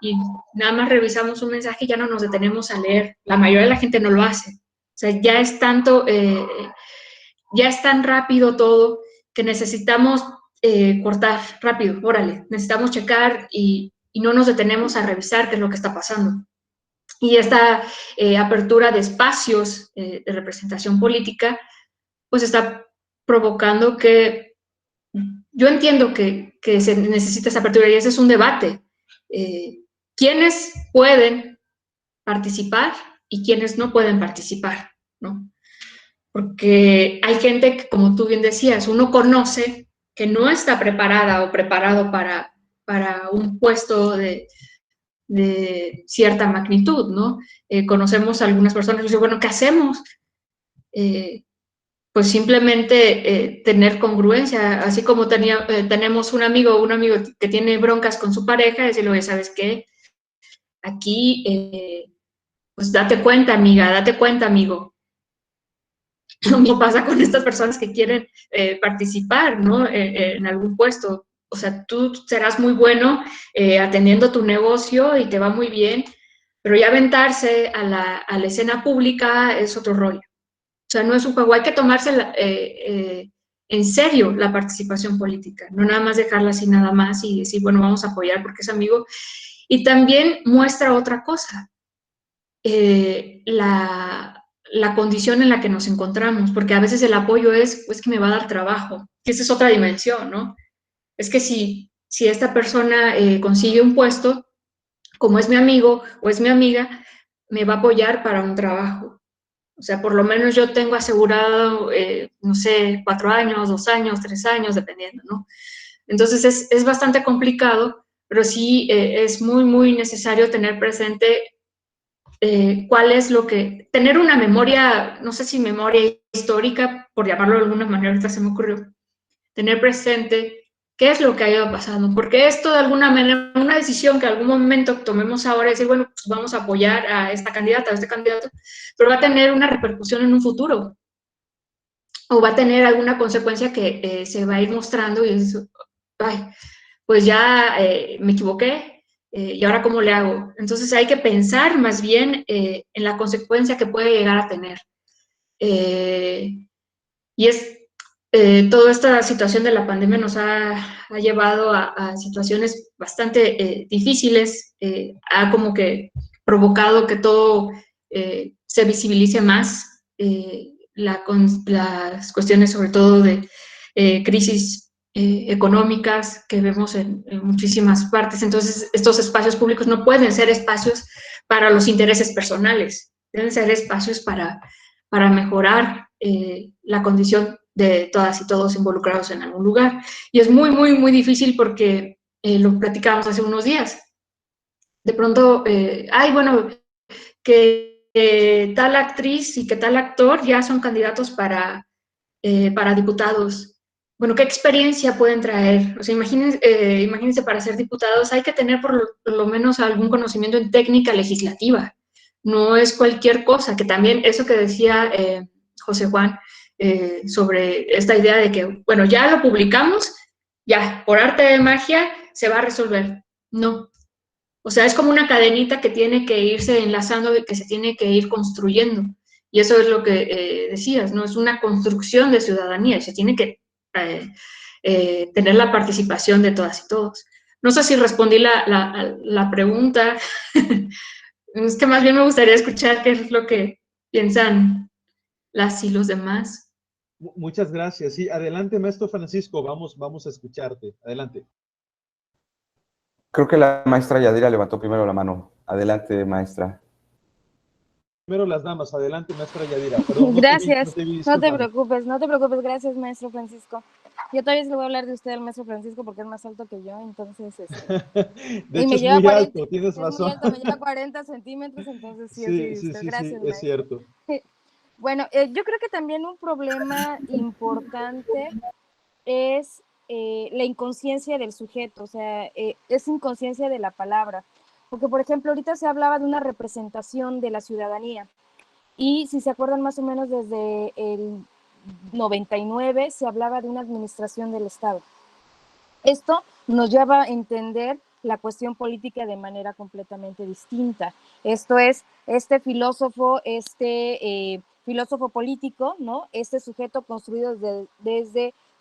y nada más revisamos un mensaje y ya no nos detenemos a leer. La mayoría de la gente no lo hace. O sea, ya es tanto, ya es tan rápido todo que necesitamos cortar rápido, órale, necesitamos checar y no nos detenemos a revisar qué es lo que está pasando. Y esta apertura de espacios de representación política, pues está provocando que, yo entiendo que se necesita esa apertura y ese es un debate. ¿Quiénes pueden participar y quiénes no pueden participar? ¿No? Porque hay gente que, como tú bien decías, uno conoce que no está preparada o preparado para un puesto de cierta magnitud, ¿no? Conocemos a algunas personas que dicen, bueno, ¿qué hacemos? Pues simplemente tener congruencia, así como tenemos un amigo que tiene broncas con su pareja, decirle, oye, ¿sabes qué? Aquí, pues date cuenta, amiga, date cuenta, amigo. Lo mismo pasa con estas personas que quieren participar, ¿no? En algún puesto. O sea, tú serás muy bueno atendiendo tu negocio y te va muy bien, pero ya aventarse a la escena pública es otro rollo. O sea, no es un juego, hay que tomarse en serio la participación política, no nada más dejarla así nada más y decir, bueno, vamos a apoyar porque es amigo. Y también muestra otra cosa, la condición en la que nos encontramos, porque a veces el apoyo es, pues, que me va a dar trabajo, que esa es otra dimensión, ¿no? Es que si esta persona consigue un puesto, como es mi amigo o es mi amiga, me va a apoyar para un trabajo. O sea, por lo menos yo tengo asegurado, no sé, 4 años, 2 años, 3 años, dependiendo, ¿no? Entonces es bastante complicado, pero sí es muy, muy necesario tener presente cuál es lo que, tener una memoria, no sé si memoria histórica, por llamarlo de alguna manera, ahorita se me ocurrió, tener presente qué es lo que ha ido pasando, porque esto de alguna manera, una decisión que en algún momento tomemos ahora, es decir, bueno, pues vamos a apoyar a esta candidata, a este candidato, pero va a tener una repercusión en un futuro, o va a tener alguna consecuencia que se va a ir mostrando y es, ay, pues ya me equivoqué, y ahora cómo le hago. Entonces hay que pensar más bien en la consecuencia que puede llegar a tener. Y es, toda esta situación de la pandemia nos ha llevado a situaciones bastante difíciles, ha como que provocado que todo se visibilice más, las cuestiones sobre todo de crisis económicas que vemos en muchísimas partes. Entonces, estos espacios públicos no pueden ser espacios para los intereses personales, deben ser espacios para mejorar la condición de todas y todos involucrados en algún lugar. Y es muy, muy, muy difícil porque lo platicábamos hace unos días. De pronto, ay, bueno, que tal actriz y que tal actor ya son candidatos para diputados. Bueno, ¿qué experiencia pueden traer? O sea, imagínense, para ser diputados hay que tener por lo menos algún conocimiento en técnica legislativa. No es cualquier cosa, que también eso que decía José Juan sobre esta idea de que, bueno, ya lo publicamos, ya, por arte de magia se va a resolver. No. O sea, es como una cadenita que tiene que irse enlazando y que se tiene que ir construyendo. Y eso es lo que decías, ¿no? Es una construcción de ciudadanía y se tiene que tener la participación de todas y todos. No sé si respondí la pregunta. Es que más bien me gustaría escuchar qué es lo que piensan las y los demás. Muchas gracias. Sí, adelante, maestro Francisco, vamos a escucharte. Adelante. Creo que la maestra Yadira levantó primero la mano. Adelante, maestra. Primero las damas. Adelante, maestra Yadira. Perdón, Gracias. no te No te preocupes. Gracias, maestro Francisco. Yo todavía se le voy a hablar de usted al maestro Francisco porque es más alto que yo, entonces... De hecho, es muy alto, tienes razón. Es muy alto, me lleva 40 centímetros, entonces sí, sí, sí, sí, gracias, sí, es cierto. Bueno, yo creo que también un problema importante es la inconsciencia del sujeto, o sea, es inconsciencia de la palabra. Porque, por ejemplo, ahorita se hablaba de una representación de la ciudadanía. Y si se acuerdan más o menos desde el 99 se hablaba de una administración del Estado. Esto nos lleva a entender la cuestión política de manera completamente distinta. Esto es, este filósofo político, ¿no? Este sujeto construido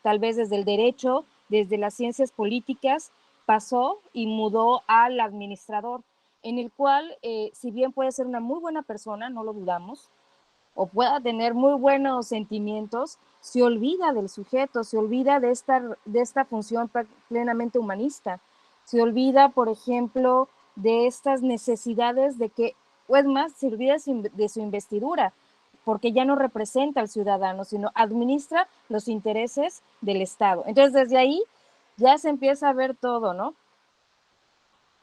tal vez desde el derecho, desde las ciencias políticas, pasó y mudó al administrador, en el cual, si bien puede ser una muy buena persona, no lo dudamos, o pueda tener muy buenos sentimientos, se olvida del sujeto, se olvida de esta función plenamente humanista, se olvida, por ejemplo, de estas necesidades de que, o es más, se olvida de su investidura, porque ya no representa al ciudadano, sino administra los intereses del Estado. Entonces, desde ahí ya se empieza a ver todo, ¿no?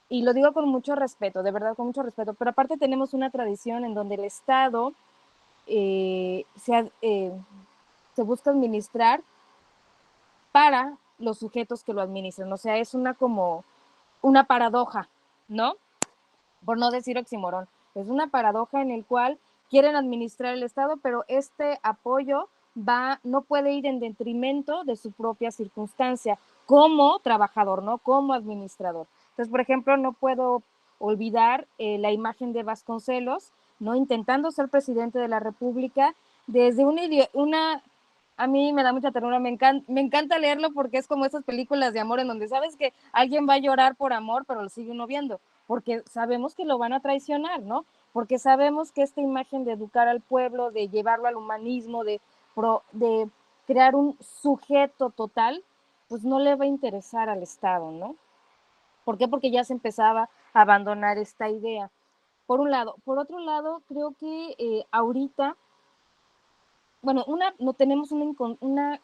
Y lo digo con mucho respeto, de verdad con mucho respeto, pero aparte tenemos una tradición en donde el Estado se busca administrar para los sujetos que lo administran. O sea, es como una paradoja, ¿no? Por no decir oxímoron. Es una paradoja en el cual quieren administrar el Estado, pero este apoyo no puede ir en detrimento de su propia circunstancia como trabajador, ¿no? Como administrador. Entonces, por ejemplo, no puedo olvidar la imagen de Vasconcelos, ¿no? Intentando ser presidente de la República desde a mí me da mucha ternura, me encanta leerlo porque es como esas películas de amor en donde sabes que alguien va a llorar por amor, pero lo sigue uno viendo, porque sabemos que lo van a traicionar, ¿no? Porque sabemos que esta imagen de educar al pueblo, de llevarlo al humanismo, de crear un sujeto total, pues no le va a interesar al Estado, ¿no? ¿Por qué? Porque ya se empezaba a abandonar esta idea. Por un lado. Por otro lado, creo que ahorita, bueno, no tenemos una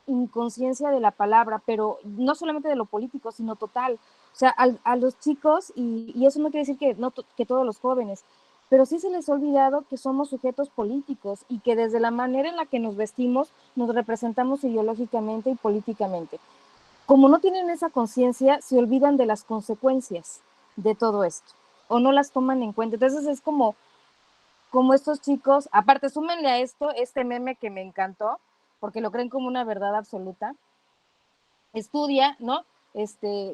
inconsciencia de la palabra, pero no solamente de lo político, sino total. O sea, a los chicos, y eso no quiere decir que todos los jóvenes, pero sí se les ha olvidado que somos sujetos políticos y que desde la manera en la que nos vestimos nos representamos ideológicamente y políticamente. Como no tienen esa conciencia, se olvidan de las consecuencias de todo esto o no las toman en cuenta. Entonces es como estos chicos, aparte súmenle a esto este meme que me encantó, porque lo creen como una verdad absoluta. Estudia, ¿no?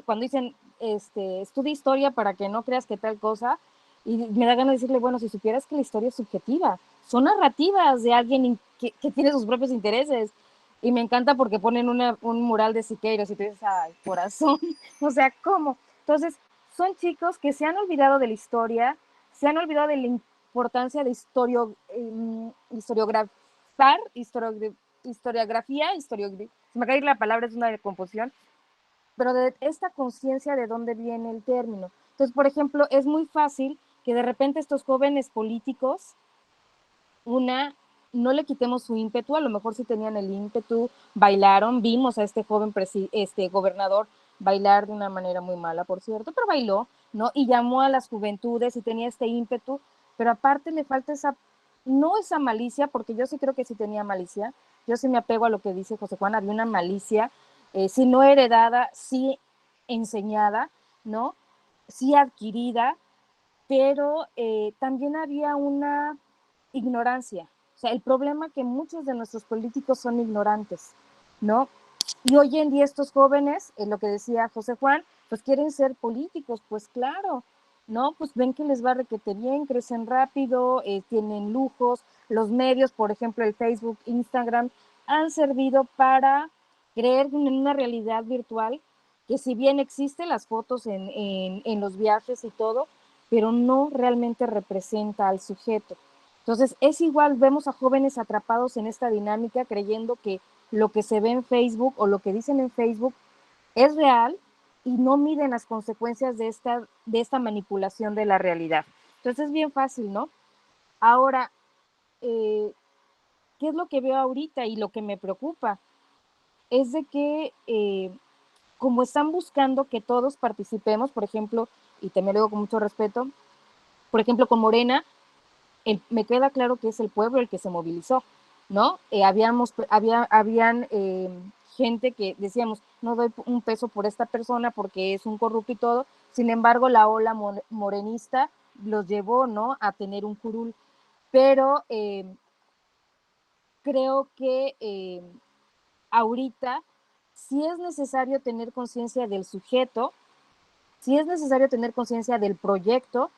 Cuando dicen, estudia historia para que no creas que tal cosa, y me da ganas de decirle, bueno, si supieras que la historia es subjetiva, son narrativas de alguien que tiene sus propios intereses, y me encanta porque ponen un mural de Siqueiros y tú dices, ay, corazón, o sea, ¿cómo? Entonces, son chicos que se han olvidado de la historia, se han olvidado de la importancia de historiografía, se me cae la palabra, es una confusión, pero de esta conciencia de dónde viene el término. Entonces, por ejemplo, es muy fácil que de repente estos jóvenes políticos, no le quitemos su ímpetu, a lo mejor sí tenían el ímpetu, bailaron, vimos a este joven gobernador bailar de una manera muy mala, por cierto, pero bailó, ¿no? Y llamó a las juventudes y tenía este ímpetu, pero aparte le falta no esa malicia, porque yo sí creo que sí tenía malicia, yo sí me apego a lo que dice José Juan, había una malicia, sí no heredada, sí enseñada, ¿no? Sí adquirida, pero también había una ignorancia. O sea, el problema es que muchos de nuestros políticos son ignorantes, ¿no? Y hoy en día estos jóvenes, lo que decía José Juan, pues quieren ser políticos, pues claro, ¿no? Pues ven que les va requete bien, crecen rápido, tienen lujos, los medios, por ejemplo, el Facebook, Instagram, han servido para creer en una realidad virtual que si bien existe las fotos en los viajes y todo, pero no realmente representa al sujeto. Entonces, es igual, vemos a jóvenes atrapados en esta dinámica creyendo que lo que se ve en Facebook o lo que dicen en Facebook es real y no miden las consecuencias de esta manipulación de la realidad. Entonces, es bien fácil, ¿no? Ahora, ¿qué es lo que veo ahorita y lo que me preocupa? Es de que como están buscando que todos participemos, por ejemplo, y te me lo digo con mucho respeto, por ejemplo, con Morena, me queda claro que es el pueblo el que se movilizó, ¿no? Habían gente que decíamos, no doy un peso por esta persona porque es un corrupto y todo, sin embargo, la ola morenista los llevó, ¿no?, a tener un curul, pero creo que ahorita sí es necesario tener conciencia del sujeto, sí es necesario tener conciencia del proyecto,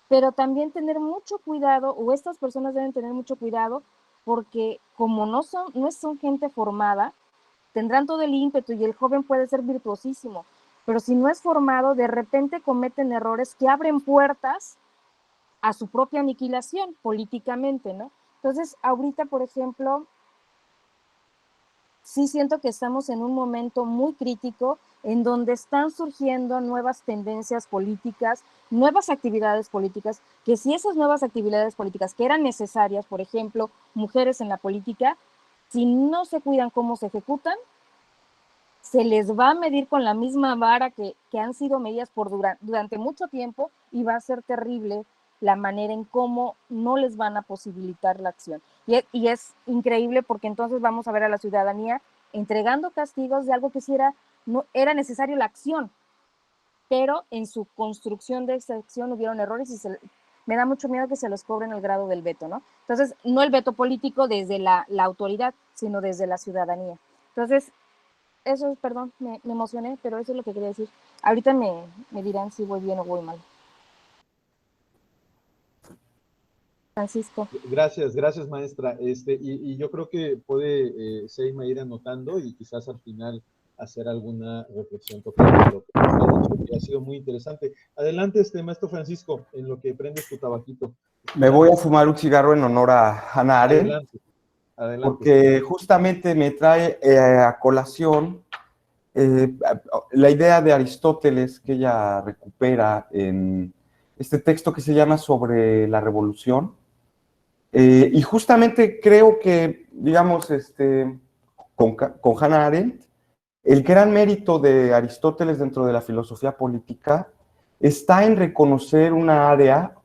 pero también tener mucho cuidado, o estas personas deben tener mucho cuidado, porque como no son gente formada, tendrán todo el ímpetu y el joven puede ser virtuosísimo, pero si no es formado, de repente cometen errores que abren puertas a su propia aniquilación políticamente, ¿no? Entonces, ahorita, por ejemplo, sí siento que estamos en un momento muy crítico en donde están surgiendo nuevas tendencias políticas, nuevas actividades políticas, que si esas nuevas actividades políticas que eran necesarias, por ejemplo, mujeres en la política, si no se cuidan cómo se ejecutan, se les va a medir con la misma vara que han sido medidas durante mucho tiempo y va a ser terrible la manera en cómo no les van a posibilitar la acción. Y es increíble porque entonces vamos a ver a la ciudadanía entregando castigos de algo que sí no era necesario la acción, pero en su construcción de esa acción hubieron errores me da mucho miedo que se los cobren el grado del veto, ¿no? Entonces, no el veto político desde la autoridad, sino desde la ciudadanía. Entonces, eso, perdón, me emocioné, pero eso es lo que quería decir. Ahorita me dirán si voy bien o voy mal. Francisco. Gracias, maestra. Y yo creo que puede Seima ir anotando y quizás al final hacer alguna reflexión total de lo que ha dicho, que ha sido muy interesante. Adelante, maestro Francisco, en lo que prendes tu tabaquito. Me voy a fumar un cigarro en honor a Hannah Arendt. Adelante. Porque justamente me trae a colación la idea de Aristóteles que ella recupera en este texto que se llama Sobre la Revolución. Y justamente creo que, digamos, con Hannah Arendt, el gran mérito de Aristóteles dentro de la filosofía política está en reconocer una área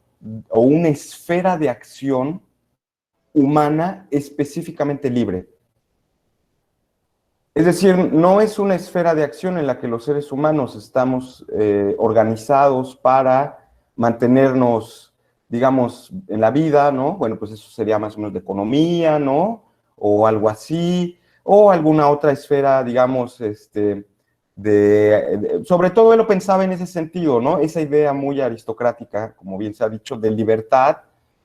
o una esfera de acción humana específicamente libre. Es decir, no es una esfera de acción en la que los seres humanos estamos organizados para mantenernos, digamos, en la vida, ¿no? Bueno, pues eso sería más o menos de economía, ¿no? O algo así, o alguna otra esfera, digamos, sobre todo él lo pensaba en ese sentido, ¿no? Esa idea muy aristocrática, como bien se ha dicho, de libertad,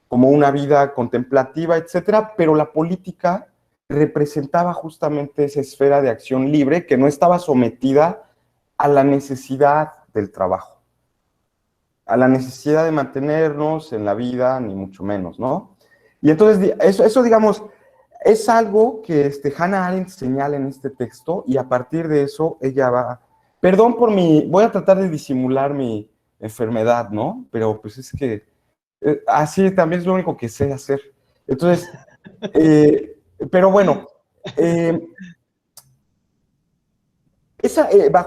como una vida contemplativa, etcétera, pero la política representaba justamente esa esfera de acción libre que no estaba sometida a la necesidad del trabajo, a la necesidad de mantenernos en la vida, ni mucho menos, ¿no? Y entonces, eso digamos, es algo que Hannah Arendt señala en este texto, y a partir de eso ella va... Perdón por voy a tratar de disimular mi enfermedad, ¿no? Pero pues es que así también es lo único que sé hacer. Entonces, pero bueno,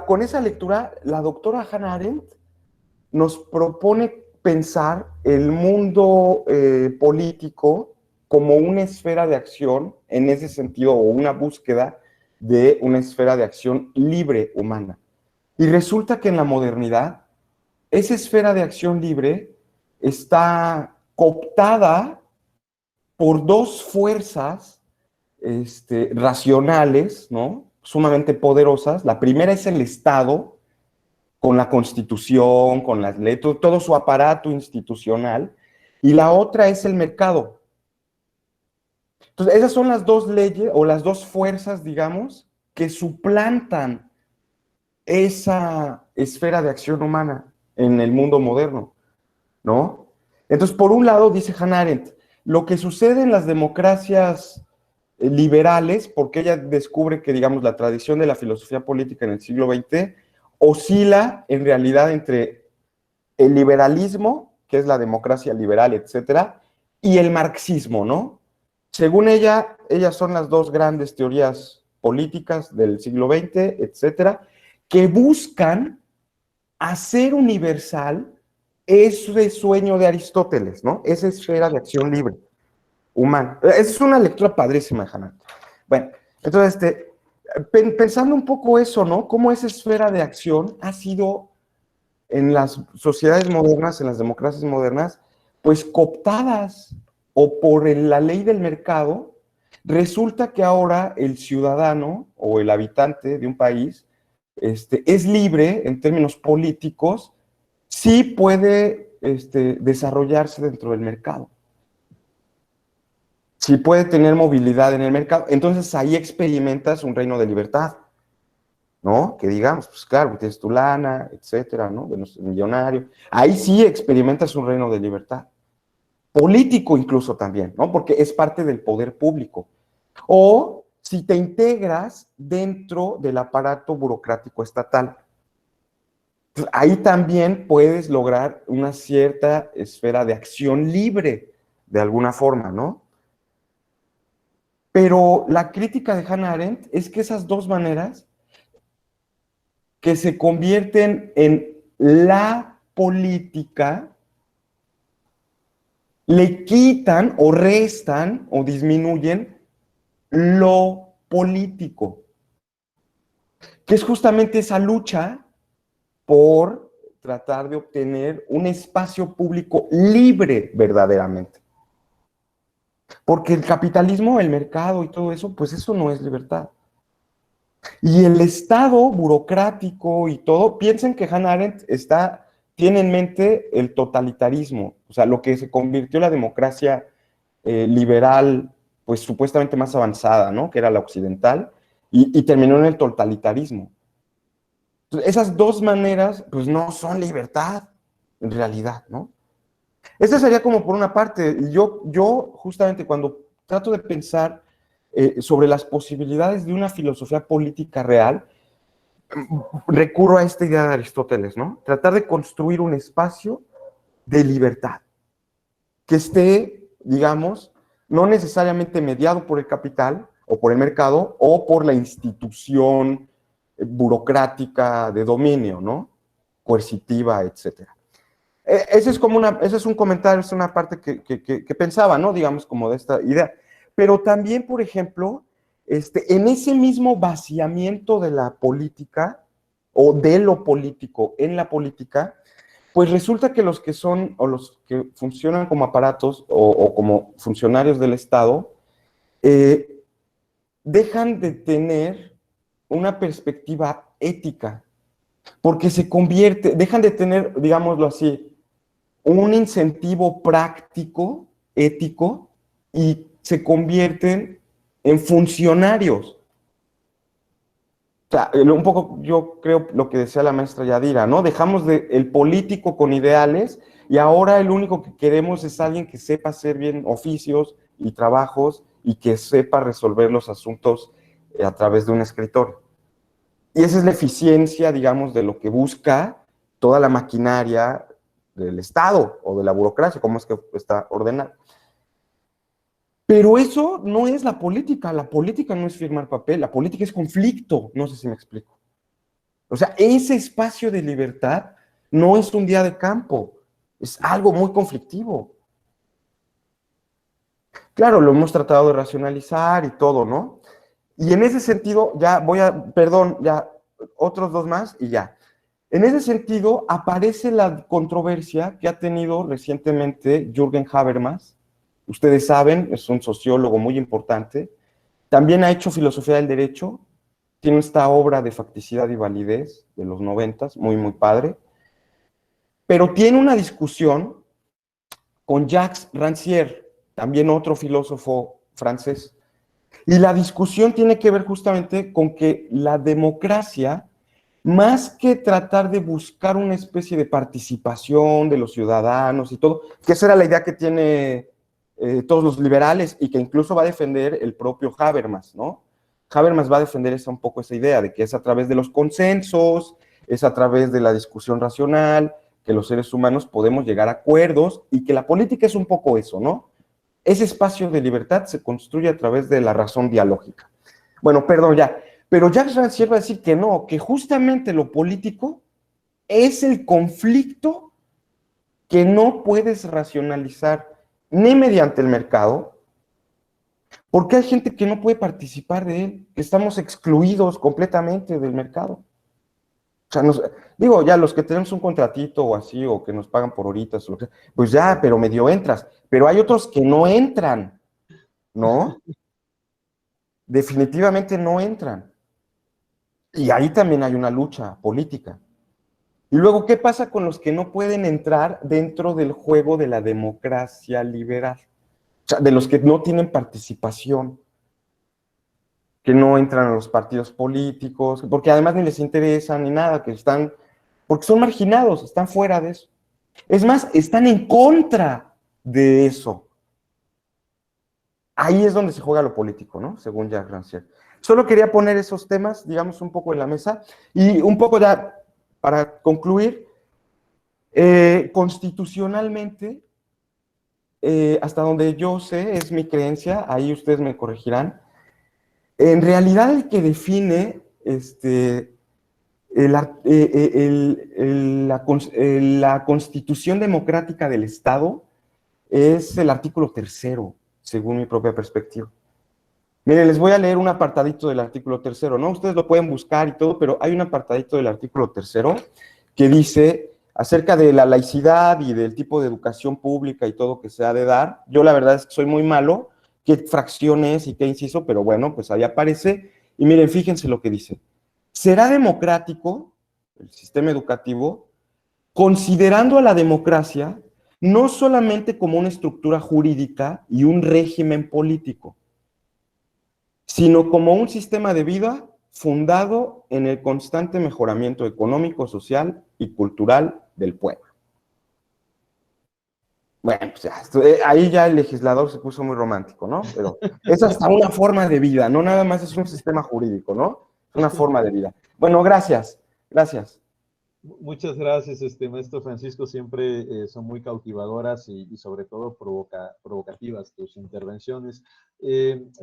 con esa lectura, la doctora Hannah Arendt nos propone pensar el mundo político como una esfera de acción, en ese sentido, o una búsqueda de una esfera de acción libre humana. Y resulta que en la modernidad, esa esfera de acción libre está cooptada por dos fuerzas racionales, ¿no? Sumamente poderosas. La primera es el Estado, con la Constitución, con las leyes, todo su aparato institucional, y la otra es el mercado. Entonces, esas son las dos leyes, o las dos fuerzas, digamos, que suplantan esa esfera de acción humana en el mundo moderno, ¿no? Entonces, por un lado, dice Hannah Arendt, lo que sucede en las democracias liberales, porque ella descubre que, digamos, la tradición de la filosofía política en el siglo XX oscila en realidad entre el liberalismo, que es la democracia liberal, etcétera, y el marxismo, ¿no? Según ella, ellas son las dos grandes teorías políticas del siglo XX, etcétera, que buscan hacer universal ese sueño de Aristóteles, ¿no? Esa esfera de acción libre, humana. Es una lectura padrísima, Hannah. Bueno, entonces, pensando un poco eso, ¿no? Cómo esa esfera de acción ha sido en las sociedades modernas, en las democracias modernas, pues cooptadas o por la ley del mercado. Resulta que ahora el ciudadano o el habitante de un país es libre en términos políticos, sí puede desarrollarse dentro del mercado. Sí puede tener movilidad en el mercado. Entonces ahí experimentas un reino de libertad, ¿no? Que digamos, pues claro, tienes tu lana, etcétera, ¿no? Bueno, millonario. Ahí sí experimentas un reino de libertad. Político incluso también, ¿no? Porque es parte del poder público. O si te integras dentro del aparato burocrático estatal. Entonces, ahí también puedes lograr una cierta esfera de acción libre, de alguna forma, ¿no? Pero la crítica de Hannah Arendt es que esas dos maneras que se convierten en la política le quitan o restan o disminuyen lo político, que es justamente esa lucha por tratar de obtener un espacio público libre verdaderamente. Porque el capitalismo, el mercado y todo eso, pues eso no es libertad. Y el Estado burocrático y todo, piensen que Hannah Arendt tiene en mente el totalitarismo, o sea, lo que se convirtió en la democracia liberal, pues supuestamente más avanzada, ¿no? Que era la occidental, y terminó en el totalitarismo. Entonces, esas dos maneras, pues no son libertad, en realidad, ¿no? Esa sería como por una parte. Yo justamente cuando trato de pensar sobre las posibilidades de una filosofía política real, recurro a esta idea de Aristóteles, ¿no? Tratar de construir un espacio de libertad que esté, digamos, no necesariamente mediado por el capital o por el mercado o por la institución burocrática de dominio, ¿no? Coercitiva, etcétera. Ese es un comentario, es una parte que pensaba, ¿no? Digamos, como de esta idea. Pero también, por ejemplo, en ese mismo vaciamiento de la política o de lo político en la política, pues resulta que los que son o los que funcionan como aparatos o como funcionarios del Estado dejan de tener una perspectiva ética, porque dejan de tener, digámoslo así, un incentivo práctico, ético, y se convierten en funcionarios. O sea, un poco yo creo lo que decía la maestra Yadira, ¿no? Dejamos el político con ideales y ahora el único que queremos es alguien que sepa hacer bien oficios y trabajos y que sepa resolver los asuntos a través de un escritorio. Y esa es la eficiencia, digamos, de lo que busca toda la maquinaria del Estado o de la burocracia, como es que está ordenada. Pero eso no es la política no es firmar papel, la política es conflicto, no sé si me explico. O sea, ese espacio de libertad no es un día de campo, es algo muy conflictivo. Claro, lo hemos tratado de racionalizar y todo, ¿no? Y en ese sentido, ya otros dos más y ya. En ese sentido, aparece la controversia que ha tenido recientemente Jürgen Habermas. Ustedes saben, es un sociólogo muy importante. También ha hecho filosofía del derecho. Tiene esta obra de facticidad y validez de los 90, muy, muy padre. Pero tiene una discusión con Jacques Rancière, también otro filósofo francés. Y la discusión tiene que ver justamente con que la democracia, más que tratar de buscar una especie de participación de los ciudadanos y todo, que esa era la idea que tiene todos los liberales y que incluso va a defender el propio Habermas, ¿no? Habermas va a defender un poco esa idea de que es a través de los consensos, es a través de la discusión racional, que los seres humanos podemos llegar a acuerdos y que la política es un poco eso, ¿no? Ese espacio de libertad se construye a través de la razón dialógica. Bueno, perdón, ya. Pero Jacques Rancière va a decir que no, que justamente lo político es el conflicto que no puedes racionalizar ni mediante el mercado, porque hay gente que no puede participar de él, que estamos excluidos completamente del mercado. O sea, digo, ya los que tenemos un contratito o así, o que nos pagan por horitas, pues ya, pero medio entras. Pero hay otros que no entran, ¿no? Definitivamente no entran. Y ahí también hay una lucha política. Y luego, ¿qué pasa con los que no pueden entrar dentro del juego de la democracia liberal? O sea, de los que no tienen participación, que no entran a los partidos políticos, porque además ni les interesa ni nada, porque son marginados, están fuera de eso. Es más, están en contra de eso. Ahí es donde se juega lo político, ¿no? Según Jacques Rancière. Solo quería poner esos temas, digamos, un poco en la mesa, y un poco ya, para concluir, constitucionalmente, hasta donde yo sé, es mi creencia, ahí ustedes me corregirán, en realidad el que define la constitución democrática del Estado es el artículo 3º, según mi propia perspectiva. Miren, les voy a leer un apartadito del artículo 3º, ¿no? Ustedes lo pueden buscar y todo, pero hay un apartadito del artículo 3º que dice, acerca de la laicidad y del tipo de educación pública y todo que se ha de dar. Yo la verdad es que soy muy malo, qué fracción es y qué inciso, pero bueno, pues ahí aparece. Y miren, fíjense lo que dice. ¿Será democrático el sistema educativo considerando a la democracia no solamente como una estructura jurídica y un régimen político, sino como un sistema de vida fundado en el constante mejoramiento económico, social y cultural del pueblo? Bueno, pues ya, ahí ya el legislador se puso muy romántico, ¿no? Pero es hasta una forma de vida, no nada más es un sistema jurídico, ¿no? Es una forma de vida. Bueno, gracias, gracias. Muchas gracias, maestro Francisco. Siempre son muy cautivadoras y sobre todo provocativas tus intervenciones.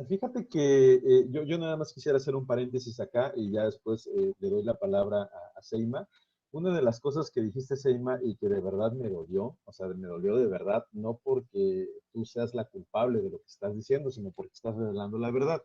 Fíjate que yo nada más quisiera hacer un paréntesis acá y ya después le doy la palabra a Seima. Una de las cosas que dijiste, Seima, y que de verdad me dolió, o sea, me dolió de verdad, no porque tú seas la culpable de lo que estás diciendo, sino porque estás revelando la verdad.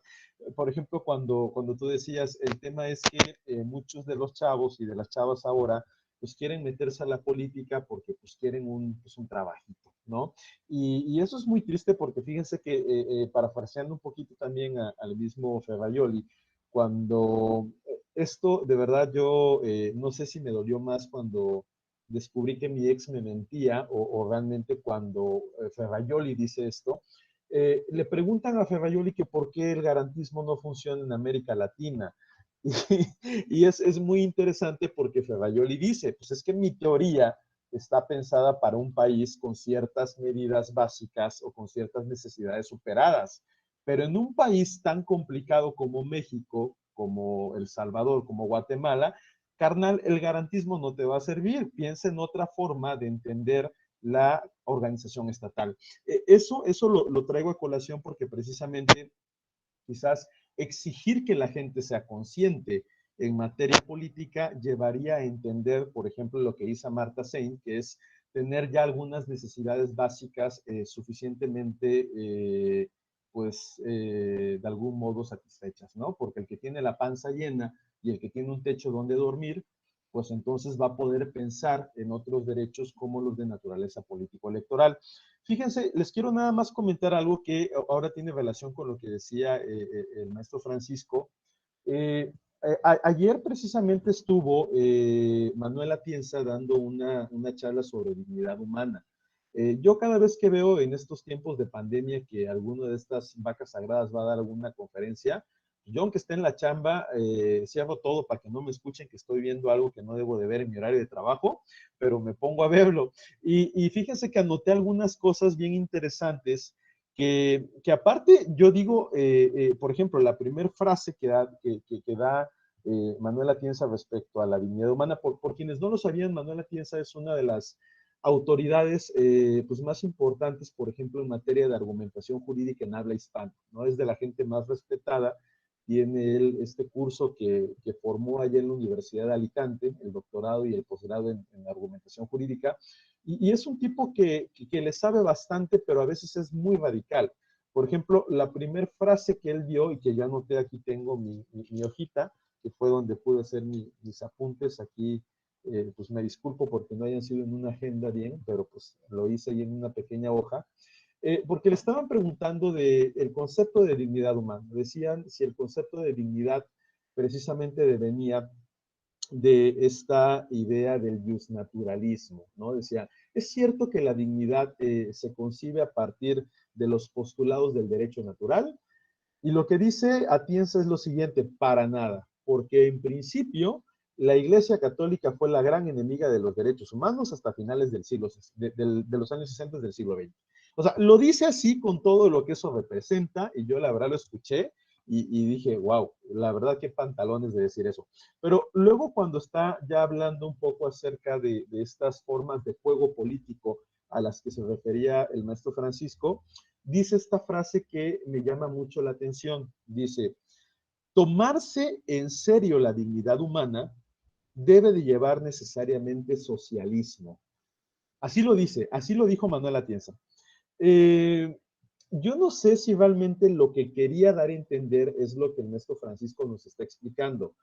Por ejemplo, cuando tú decías, el tema es que muchos de los chavos y de las chavas ahora, pues quieren meterse a la política porque pues quieren pues, un trabajito, ¿no? Y eso es muy triste porque fíjense que, parafraseando un poquito también al mismo Ferraioli, cuando esto de verdad yo no sé si me dolió más cuando descubrí que mi ex me mentía o realmente cuando Ferraioli dice esto, le preguntan a Ferraioli que por qué el garantismo no funciona en América Latina. Y es muy interesante porque Ferraioli dice, pues es que mi teoría está pensada para un país con ciertas medidas básicas o con ciertas necesidades superadas. Pero en un país tan complicado como México, como El Salvador, como Guatemala, carnal, el garantismo no te va a servir. Piensa en otra forma de entender la organización estatal. Eso lo traigo a colación porque precisamente quizás exigir que la gente sea consciente en materia política llevaría a entender, por ejemplo, lo que dice Marta Sein, que es tener ya algunas necesidades básicas suficientemente, de algún modo satisfechas, ¿no? Porque el que tiene la panza llena y el que tiene un techo donde dormir, pues entonces va a poder pensar en otros derechos como los de naturaleza político-electoral. Fíjense, les quiero nada más comentar algo que ahora tiene relación con lo que decía el maestro Francisco. Ayer precisamente estuvo Manuel Atienza dando una charla sobre dignidad humana. Yo cada vez que veo en estos tiempos de pandemia que alguna de estas vacas sagradas va a dar alguna conferencia, yo aunque esté en la chamba, cierro todo para que no me escuchen que estoy viendo algo que no debo de ver en mi horario de trabajo, pero me pongo a verlo. Y fíjense que anoté algunas cosas bien interesantes que aparte yo digo, por ejemplo, la primera frase que da Manuel Atienza respecto a la dignidad humana, por quienes no lo sabían, Manuel Atienza es una de las autoridades pues más importantes, por ejemplo, en materia de argumentación jurídica en habla hispana, ¿no? Es de la gente más respetada. Tiene él este curso que formó allá en la Universidad de Alicante, el doctorado y el posgrado en argumentación jurídica, y es un tipo que le sabe bastante, pero a veces es muy radical. Por ejemplo, la primera frase que él dio, y que ya anoté, aquí tengo mi hojita, que fue donde pude hacer mis apuntes aquí, pues me disculpo porque no hayan sido en una agenda bien, pero pues lo hice ahí en una pequeña hoja, porque le estaban preguntando del concepto de dignidad humana. Decían si el concepto de dignidad precisamente devenía de esta idea del justnaturalismo, ¿no? Decía, es cierto que la dignidad se concibe a partir de los postulados del derecho natural, y lo que dice Atienza es lo siguiente, para nada, porque en principio la Iglesia Católica fue la gran enemiga de los derechos humanos hasta finales del siglo, de los años 60 del siglo XX. O sea, lo dice así con todo lo que eso representa, y yo la verdad lo escuché y dije, wow, la verdad qué pantalones de decir eso. Pero luego cuando está ya hablando un poco acerca de estas formas de juego político a las que se refería el maestro Francisco, dice esta frase que me llama mucho la atención. Dice, tomarse en serio la dignidad humana debe de llevar necesariamente socialismo. Así lo dice, así lo dijo Manuel Atienza. Yo no sé si realmente lo que quería dar a entender es lo que el maestro Francisco nos está explicando.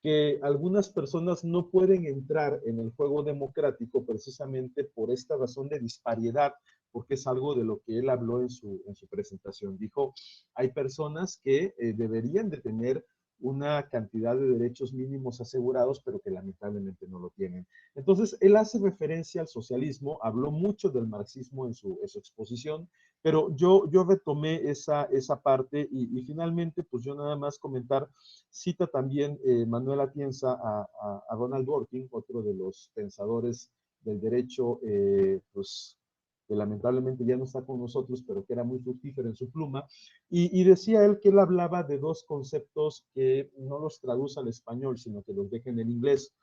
que algunas personas no pueden entrar en el juego democrático precisamente por esta razón de disparidad, porque es algo de lo que él habló en su presentación. Dijo, hay personas que deberían de tener una cantidad de derechos mínimos asegurados, pero que lamentablemente no lo tienen. Entonces, él hace referencia al socialismo, habló mucho del marxismo en su exposición, pero yo retomé esa parte y finalmente, pues yo nada más comentar, cita también Manuel Atienza a Ronald Dworkin, otro de los pensadores del derecho, pues que lamentablemente ya no está con nosotros, pero que era muy fructífero en su pluma, y decía él que él hablaba de dos conceptos que no los traduce al español, sino que los deja en el inglés.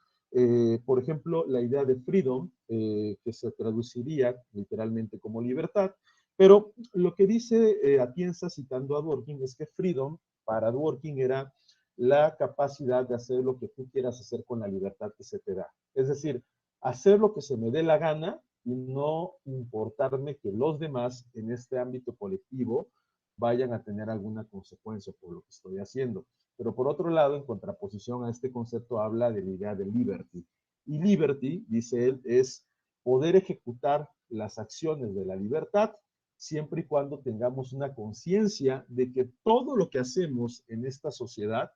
Por ejemplo, la idea de freedom, que se traduciría literalmente como libertad, pero lo que dice Atienza, citando a Dworkin, es que freedom para Dworkin era la capacidad de hacer lo que tú quieras hacer con la libertad que se te da. Es decir, hacer lo que se me dé la gana y no importarme que los demás en este ámbito colectivo vayan a tener alguna consecuencia por lo que estoy haciendo. Pero por otro lado, en contraposición a este concepto, habla de la idea de liberty. Y liberty, dice él, es poder ejecutar las acciones de la libertad siempre y cuando tengamos una conciencia de que todo lo que hacemos en esta sociedad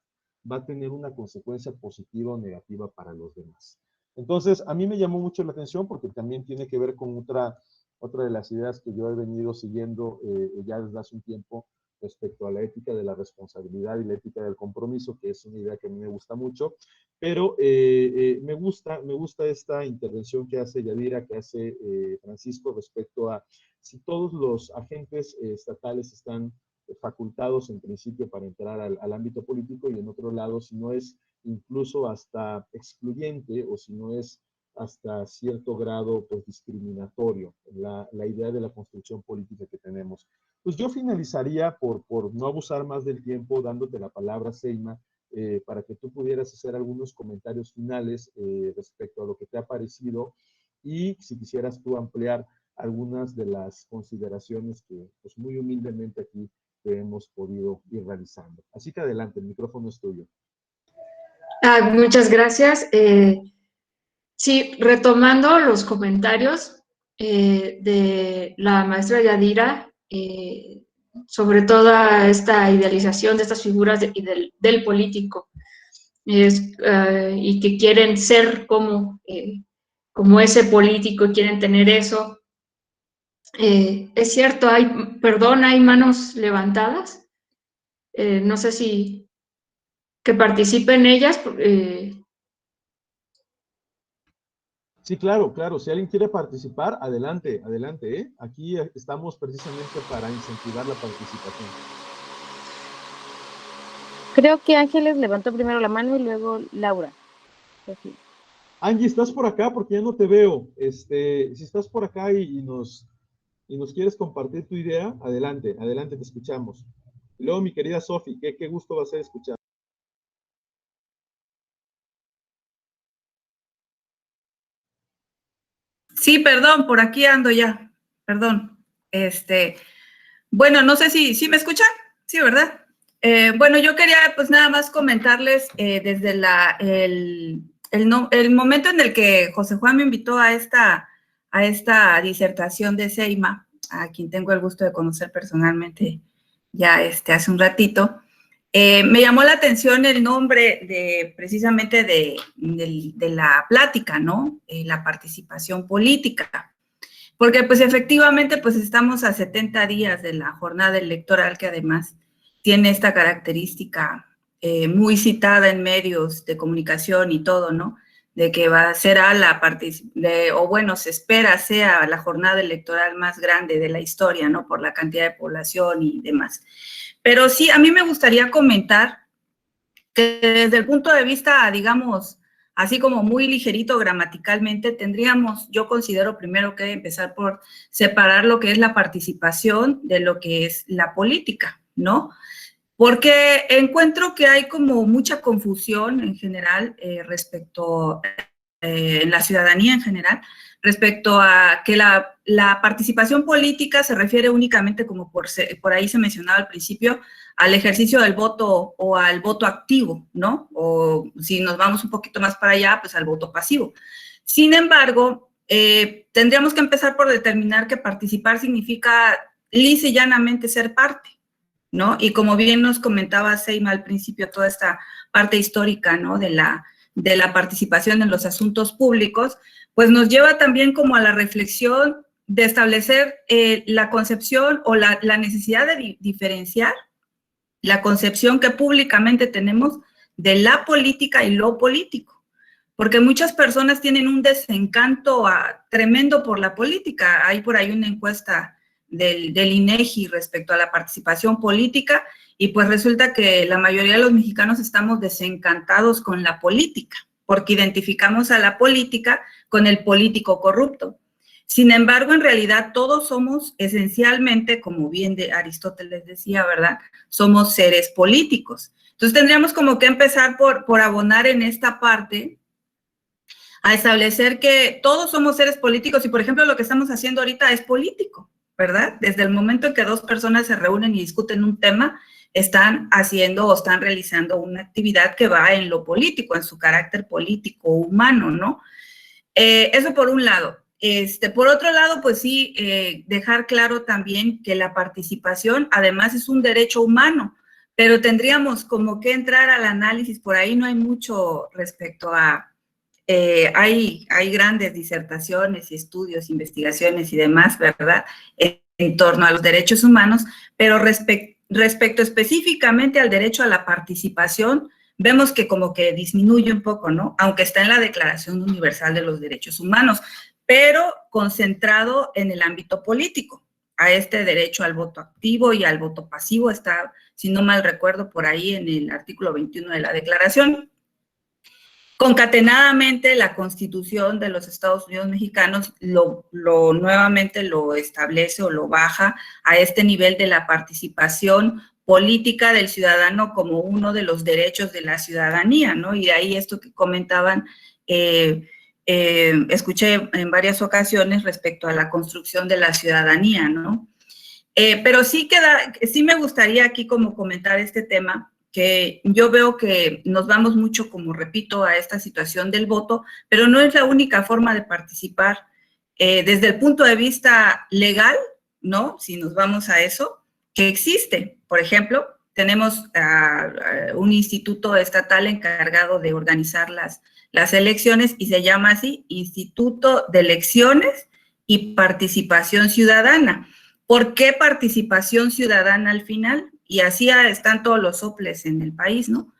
va a tener una consecuencia positiva o negativa para los demás. Entonces, a mí me llamó mucho la atención porque también tiene que ver con otra de las ideas que yo he venido siguiendo ya desde hace un tiempo respecto a la ética de la responsabilidad y la ética del compromiso, que es una idea que a mí me gusta mucho, pero me gusta esta intervención que hace Yadira, que hace Francisco respecto a si todos los agentes estatales están facultados en principio para entrar al ámbito político y en otro lado si no es incluso hasta excluyente o si no es hasta cierto grado pues discriminatorio la idea de la construcción política que tenemos. Pues yo finalizaría por no abusar más del tiempo dándote la palabra, Seima, para que tú pudieras hacer algunos comentarios finales respecto a lo que te ha parecido y si quisieras tú ampliar algunas de las consideraciones que pues muy humildemente aquí te hemos podido ir realizando. Así que adelante, el micrófono es tuyo. Muchas gracias. Sí, retomando los comentarios de la maestra Yadira sobre toda esta idealización de estas figuras del político y que quieren ser como ese político, quieren tener eso. Es cierto, hay manos levantadas. No sé si que participen ellas. Sí, claro, claro. Si alguien quiere participar, adelante, adelante, ¿eh? Aquí estamos precisamente para incentivar la participación. Creo que Ángeles levantó primero la mano y luego Laura. Así. Angie, ¿estás por acá? Porque ya no te veo. Si estás por acá y nos quieres compartir tu idea, adelante, adelante, te escuchamos. Y luego, mi querida Sofi, qué gusto va a ser escuchar. Sí, perdón, por aquí ando ya, perdón. Bueno, no sé si me escuchan, sí, ¿verdad? Bueno, yo quería pues nada más comentarles desde el momento en el que José Juan me invitó a esta disertación de Seima, a quien tengo el gusto de conocer personalmente ya hace un ratito. Me llamó la atención el nombre precisamente de la plática, ¿no? La participación política. Porque pues efectivamente pues estamos a 70 días de la jornada electoral que además tiene esta característica muy citada en medios de comunicación y todo, ¿no? De que será se espera sea la jornada electoral más grande de la historia, ¿no? Por la cantidad de población y demás. Pero sí, a mí me gustaría comentar que desde el punto de vista, digamos, así como muy ligerito gramaticalmente, yo considero primero que empezar por separar lo que es la participación de lo que es la política, ¿no? Porque encuentro que hay como mucha confusión en general respecto, en la ciudadanía en general, respecto a que la participación política se refiere únicamente, como por ahí se mencionaba al principio, al ejercicio del voto o al voto activo, ¿no? O si nos vamos un poquito más para allá, pues al voto pasivo. Sin embargo, tendríamos que empezar por determinar que participar significa lisa y llanamente ser parte, ¿no? Y como bien nos comentaba Seima al principio, toda esta parte histórica, ¿no? De la participación en los asuntos públicos, pues nos lleva también como a la reflexión de establecer la concepción o la necesidad de diferenciar la concepción que públicamente tenemos de la política y lo político. Porque muchas personas tienen un desencanto tremendo por la política. Hay por ahí una encuesta del INEGI respecto a la participación política y pues resulta que la mayoría de los mexicanos estamos desencantados con la política porque identificamos a la política con el político corrupto. Sin embargo, en realidad todos somos esencialmente, como bien de Aristóteles decía, ¿verdad? Somos seres políticos. Entonces tendríamos como que empezar por abonar en esta parte a establecer que todos somos seres políticos y, por ejemplo, lo que estamos haciendo ahorita es político, ¿verdad? Desde el momento en que dos personas se reúnen y discuten un tema, están haciendo o están realizando una actividad que va en lo político, en su carácter político humano, ¿no? Eso por un lado. Por otro lado, pues sí, dejar claro también que la participación además es un derecho humano, pero tendríamos como que entrar al análisis, por ahí no hay mucho respecto a, hay grandes disertaciones y estudios, investigaciones y demás, ¿verdad?, en torno a los derechos humanos, pero respecto específicamente al derecho a la participación, vemos que como que disminuye un poco, ¿no? Aunque está en la Declaración Universal de los Derechos Humanos, pero concentrado en el ámbito político. A este derecho al voto activo y al voto pasivo está, si no mal recuerdo, por ahí en el artículo 21 de la Declaración. Concatenadamente, la Constitución de los Estados Unidos mexicanos nuevamente lo establece o lo baja a este nivel de la participación política del ciudadano como uno de los derechos de la ciudadanía, ¿no? Y de ahí esto que comentaban, escuché en varias ocasiones respecto a la construcción de la ciudadanía, ¿no? Pero sí me gustaría aquí como comentar este tema, que yo veo que nos vamos mucho, como repito, a esta situación del voto, pero no es la única forma de participar. Desde el punto de vista legal, ¿no? Si nos vamos a eso, que existe. Por ejemplo, tenemos un instituto estatal encargado de organizar las elecciones y se llama así, Instituto de Elecciones y Participación Ciudadana. ¿Por qué participación ciudadana al final? Y así están todos los soples en el país, ¿no?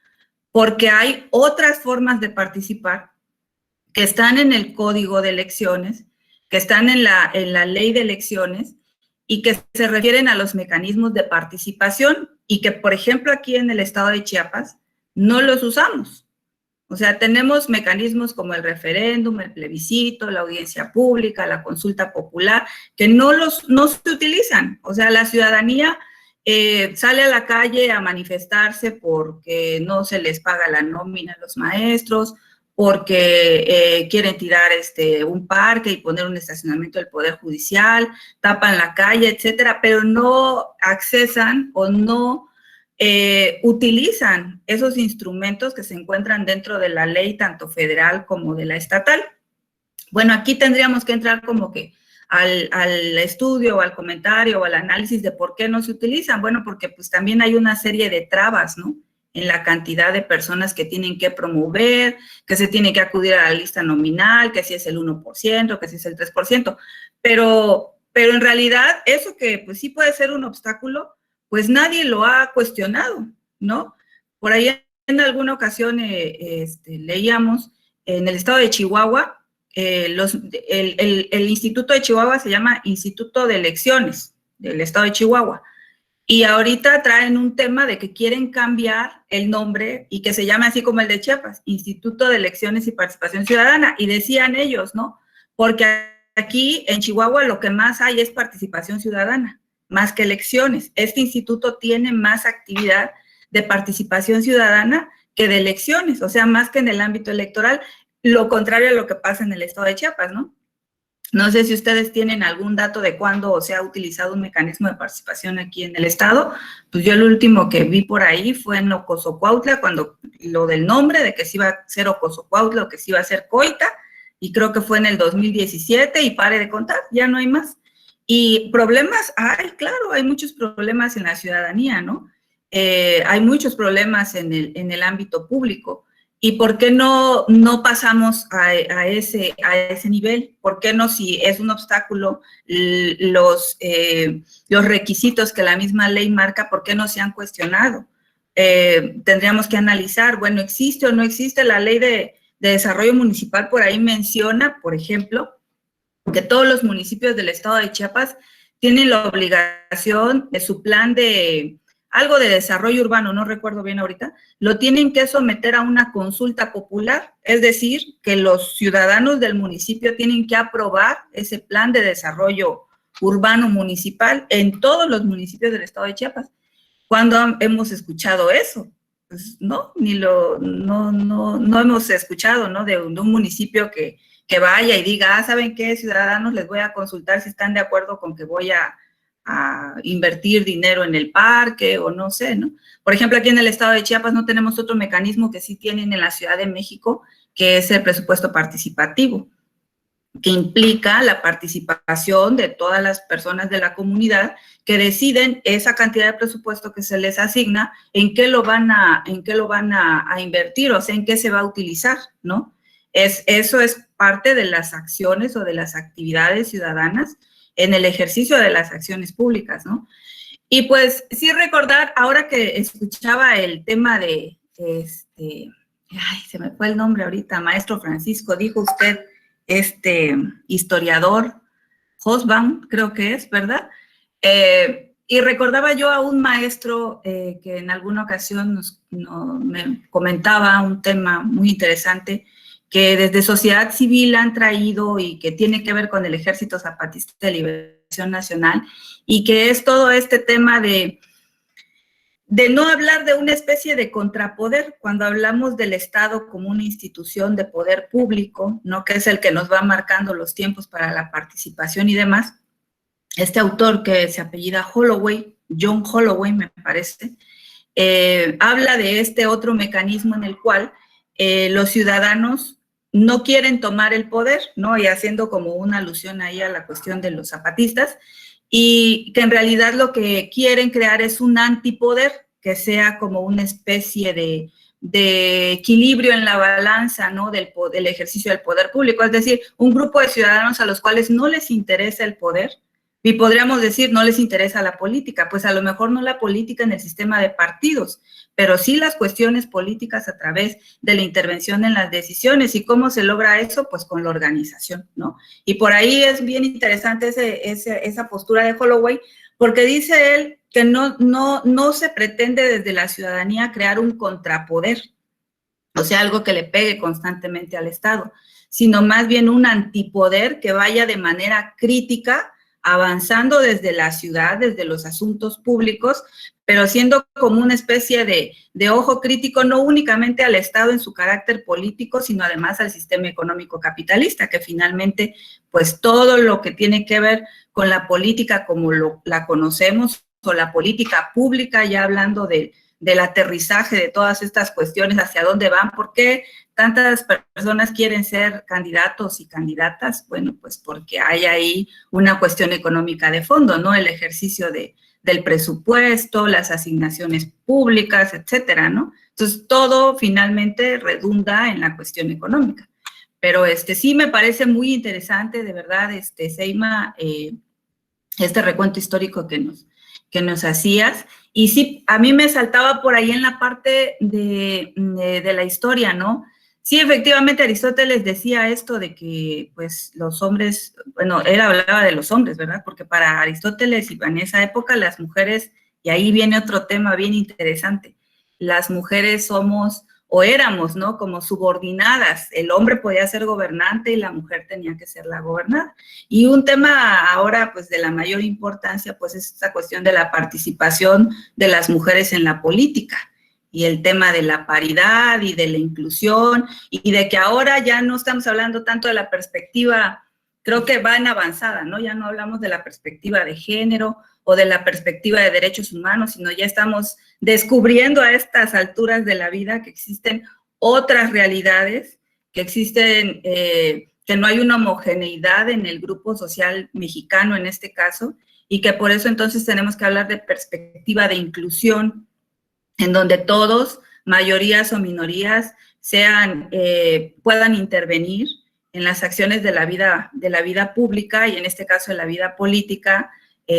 Porque hay otras formas de participar que están en el Código de Elecciones, que están en la Ley de Elecciones y que se refieren a los mecanismos de participación y que, por ejemplo, aquí en el estado de Chiapas no los usamos. O sea, tenemos mecanismos como el referéndum, el plebiscito, la audiencia pública, la consulta popular, que no se utilizan. O sea, la ciudadanía sale a la calle a manifestarse porque no se les paga la nómina a los maestros, porque quieren tirar un parque y poner un estacionamiento del Poder Judicial, tapan la calle, etcétera, pero no accesan o no utilizan esos instrumentos que se encuentran dentro de la ley, tanto federal como de la estatal. Bueno, aquí tendríamos que entrar como que al estudio o al comentario o al análisis de por qué no se utilizan. Bueno, porque pues también hay una serie de trabas, ¿no?, en la cantidad de personas que tienen que promover, que se tiene que acudir a la lista nominal, que si es el 1%, que si es el 3%, pero en realidad eso que pues sí puede ser un obstáculo, pues nadie lo ha cuestionado, ¿no? Por ahí en alguna ocasión leíamos en el estado de Chihuahua, el Instituto de Chihuahua se llama Instituto de Elecciones del estado de Chihuahua, y ahorita traen un tema de que quieren cambiar el nombre y que se llame así como el de Chiapas, Instituto de Elecciones y Participación Ciudadana, y decían ellos, ¿no? Porque aquí en Chihuahua lo que más hay es participación ciudadana, más que elecciones. Este instituto tiene más actividad de participación ciudadana que de elecciones, o sea, más que en el ámbito electoral, lo contrario a lo que pasa en el estado de Chiapas, ¿no? No sé si ustedes tienen algún dato de cuándo se ha utilizado un mecanismo de participación aquí en el Estado. Pues yo el último que vi por ahí fue en Ocosocuautla, cuando lo del nombre, de que se iba a ser Ocosocuautla o que se iba a ser Coita, y creo que fue en el 2017, y pare de contar, ya no hay más. Y problemas, claro, hay muchos problemas en la ciudadanía, ¿no? Hay muchos problemas en el ámbito público. ¿Y por qué no pasamos a ese nivel? ¿Por qué no, si es un obstáculo, los requisitos que la misma ley marca, por qué no se han cuestionado? Tendríamos que analizar, bueno, ¿existe o no existe la ley de desarrollo municipal? Por ahí menciona, por ejemplo, que todos los municipios del estado de Chiapas tienen la obligación de su plan de algo de desarrollo urbano, no recuerdo bien ahorita, lo tienen que someter a una consulta popular, es decir, que los ciudadanos del municipio tienen que aprobar ese plan de desarrollo urbano municipal en todos los municipios del estado de Chiapas. ¿Cuándo hemos escuchado eso? Pues no, no hemos escuchado, ¿no? De un municipio que vaya y diga, ¿saben qué, ciudadanos? Les voy a consultar si están de acuerdo con que voy a invertir dinero en el parque, o no sé, ¿no? Por ejemplo, aquí en el estado de Chiapas no tenemos otro mecanismo que sí tienen en la Ciudad de México, que es el presupuesto participativo, que implica la participación de todas las personas de la comunidad que deciden esa cantidad de presupuesto que se les asigna, en qué lo van a invertir, o sea, en qué se va a utilizar, ¿no? Eso es parte de las acciones o de las actividades ciudadanas en el ejercicio de las acciones públicas, ¿no? Y pues sí recordar, ahora que escuchaba el tema de, se me fue el nombre ahorita, maestro Francisco, dijo usted, historiador, Hobsbawm, creo que es, ¿verdad? Y recordaba yo a un maestro que en alguna ocasión me comentaba un tema muy interesante, que desde sociedad civil han traído y que tiene que ver con el Ejército Zapatista de Liberación Nacional, y que es todo este tema de no hablar de una especie de contrapoder cuando hablamos del Estado como una institución de poder público, ¿no? Que es el que nos va marcando los tiempos para la participación y demás. Este autor, que se apellida Holloway, John Holloway me parece, habla de este otro mecanismo en el cual los ciudadanos no quieren tomar el poder, ¿no? Y haciendo como una alusión ahí a la cuestión de los zapatistas, y que en realidad lo que quieren crear es un antipoder, que sea como una especie de equilibrio en la balanza, ¿no? Del ejercicio del poder público, es decir, un grupo de ciudadanos a los cuales no les interesa el poder, y podríamos decir, no les interesa la política, pues a lo mejor no la política en el sistema de partidos, pero sí las cuestiones políticas a través de la intervención en las decisiones. ¿Y cómo se logra eso? Pues con la organización, ¿no? Y por ahí es bien interesante esa postura de Holloway, porque dice él que no se pretende desde la ciudadanía crear un contrapoder, o sea, algo que le pegue constantemente al Estado, sino más bien un antipoder que vaya de manera crítica, avanzando desde la ciudad, desde los asuntos públicos, pero siendo como una especie de ojo crítico, no únicamente al Estado en su carácter político, sino además al sistema económico capitalista, que finalmente, pues todo lo que tiene que ver con la política como la conocemos, o la política pública, ya hablando del aterrizaje de todas estas cuestiones, hacia dónde van, por qué tantas personas quieren ser candidatos y candidatas. Bueno, pues porque hay ahí una cuestión económica de fondo, ¿no? El ejercicio del presupuesto, las asignaciones públicas, etcétera, ¿no? Entonces, todo finalmente redunda en la cuestión económica. Pero sí me parece muy interesante, de verdad, Seima, este recuento histórico que nos hacías. Y sí, a mí me saltaba por ahí en la parte de la historia, ¿no? Sí, efectivamente, Aristóteles decía esto de que, pues, los hombres, bueno, él hablaba de los hombres, ¿verdad? Porque para Aristóteles y en esa época las mujeres, y ahí viene otro tema bien interesante, las mujeres somos o éramos, ¿no? Como subordinadas. El hombre podía ser gobernante y la mujer tenía que ser la gobernada. Y un tema ahora, pues, de la mayor importancia, pues, es esta cuestión de la participación de las mujeres en la política, y el tema de la paridad y de la inclusión, y de que ahora ya no estamos hablando tanto de la perspectiva creo que va en avanzada, ¿no? Ya no hablamos de la perspectiva de género o de la perspectiva de derechos humanos, sino ya estamos descubriendo a estas alturas de la vida que existen otras realidades, que existen, que no hay una homogeneidad en el grupo social mexicano en este caso, y que por eso entonces tenemos que hablar de perspectiva de inclusión, en donde todos, mayorías o minorías, puedan intervenir en las acciones de la vida pública y en este caso de la vida política,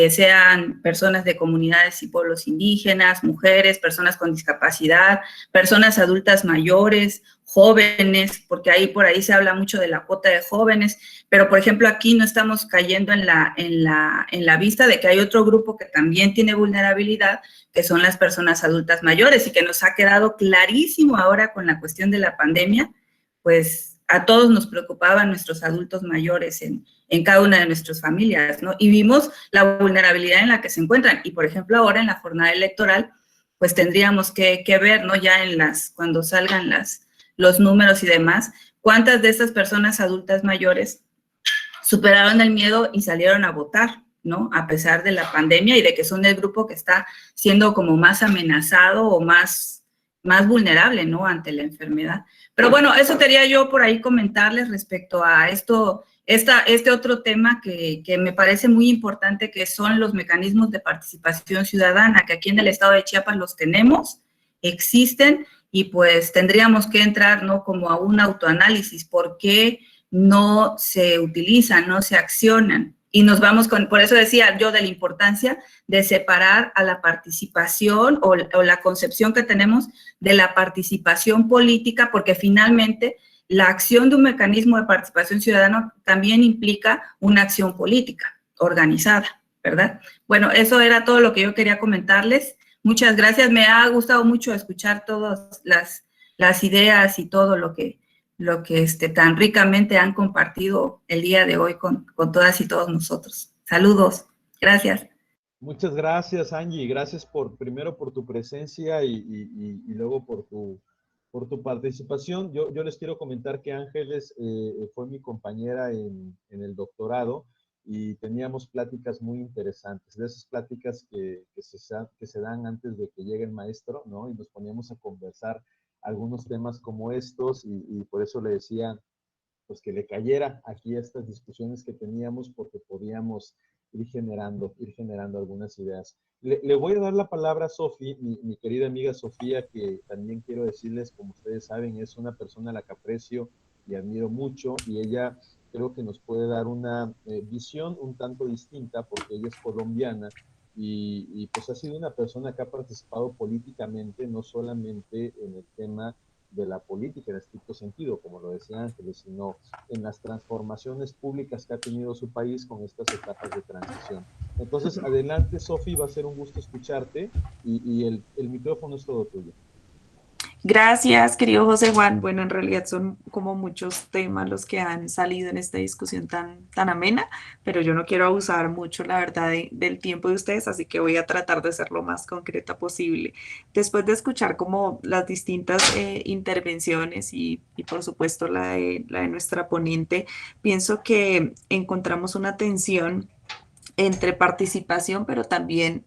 sean personas de comunidades y pueblos indígenas, mujeres, personas con discapacidad, personas adultas mayores, jóvenes, porque por ahí se habla mucho de la cuota de jóvenes, pero por ejemplo aquí no estamos cayendo en la vista de que hay otro grupo que también tiene vulnerabilidad, que son las personas adultas mayores, y que nos ha quedado clarísimo ahora con la cuestión de la pandemia, pues a todos nos preocupaban nuestros adultos mayores en cada una de nuestras familias, ¿no? Y vimos la vulnerabilidad en la que se encuentran. Y, por ejemplo, ahora en la jornada electoral, pues tendríamos que ver, ¿no? Ya cuando salgan los números y demás, cuántas de estas personas adultas mayores superaron el miedo y salieron a votar, ¿no? A pesar de la pandemia y de que son el grupo que está siendo como más amenazado o más vulnerable, ¿no? Ante la enfermedad. Pero bueno, eso quería yo por ahí comentarles respecto a este otro tema que me parece muy importante, que son los mecanismos de participación ciudadana, que aquí en el estado de Chiapas los tenemos, existen, y pues tendríamos que entrar, ¿no? Como a un autoanálisis, ¿por qué no se utilizan, no se accionan? Y nos vamos por eso decía yo de la importancia de separar a la participación o la concepción que tenemos de la participación política, porque finalmente la acción de un mecanismo de participación ciudadana también implica una acción política organizada, ¿verdad? Bueno, eso era todo lo que yo quería comentarles. Muchas gracias. Me ha gustado mucho escuchar todas las ideas y todo lo que tan ricamente han compartido el día de hoy con todas y todos nosotros. Saludos. Gracias. Muchas gracias, Angie. Gracias primero por tu presencia y luego por tu participación. Yo les quiero comentar que Ángeles fue mi compañera en el doctorado y teníamos pláticas muy interesantes, de esas pláticas que se dan antes de que llegue el maestro, ¿no? Y nos poníamos a conversar algunos temas como estos y por eso le decía pues que le cayera aquí a estas discusiones que teníamos, porque podíamos ir generando algunas ideas. Le voy a dar la palabra a Sofi, mi querida amiga Sofía, que también quiero decirles, como ustedes saben, es una persona a la que aprecio y admiro mucho, y ella creo que nos puede dar una visión un tanto distinta, porque ella es colombiana, y pues ha sido una persona que ha participado políticamente, no solamente en el tema de la política en estricto sentido, como lo decía Ángeles, sino en las transformaciones públicas que ha tenido su país con estas etapas de transición. Entonces, adelante, Sofi, va a ser un gusto escucharte y el micrófono es todo tuyo. Gracias, querido José Juan. Bueno, en realidad son como muchos temas los que han salido en esta discusión tan amena, pero yo no quiero abusar mucho, la verdad, del tiempo de ustedes, así que voy a tratar de ser lo más concreta posible. Después de escuchar como las distintas intervenciones y por supuesto la de nuestra ponente, pienso que encontramos una tensión entre participación, pero también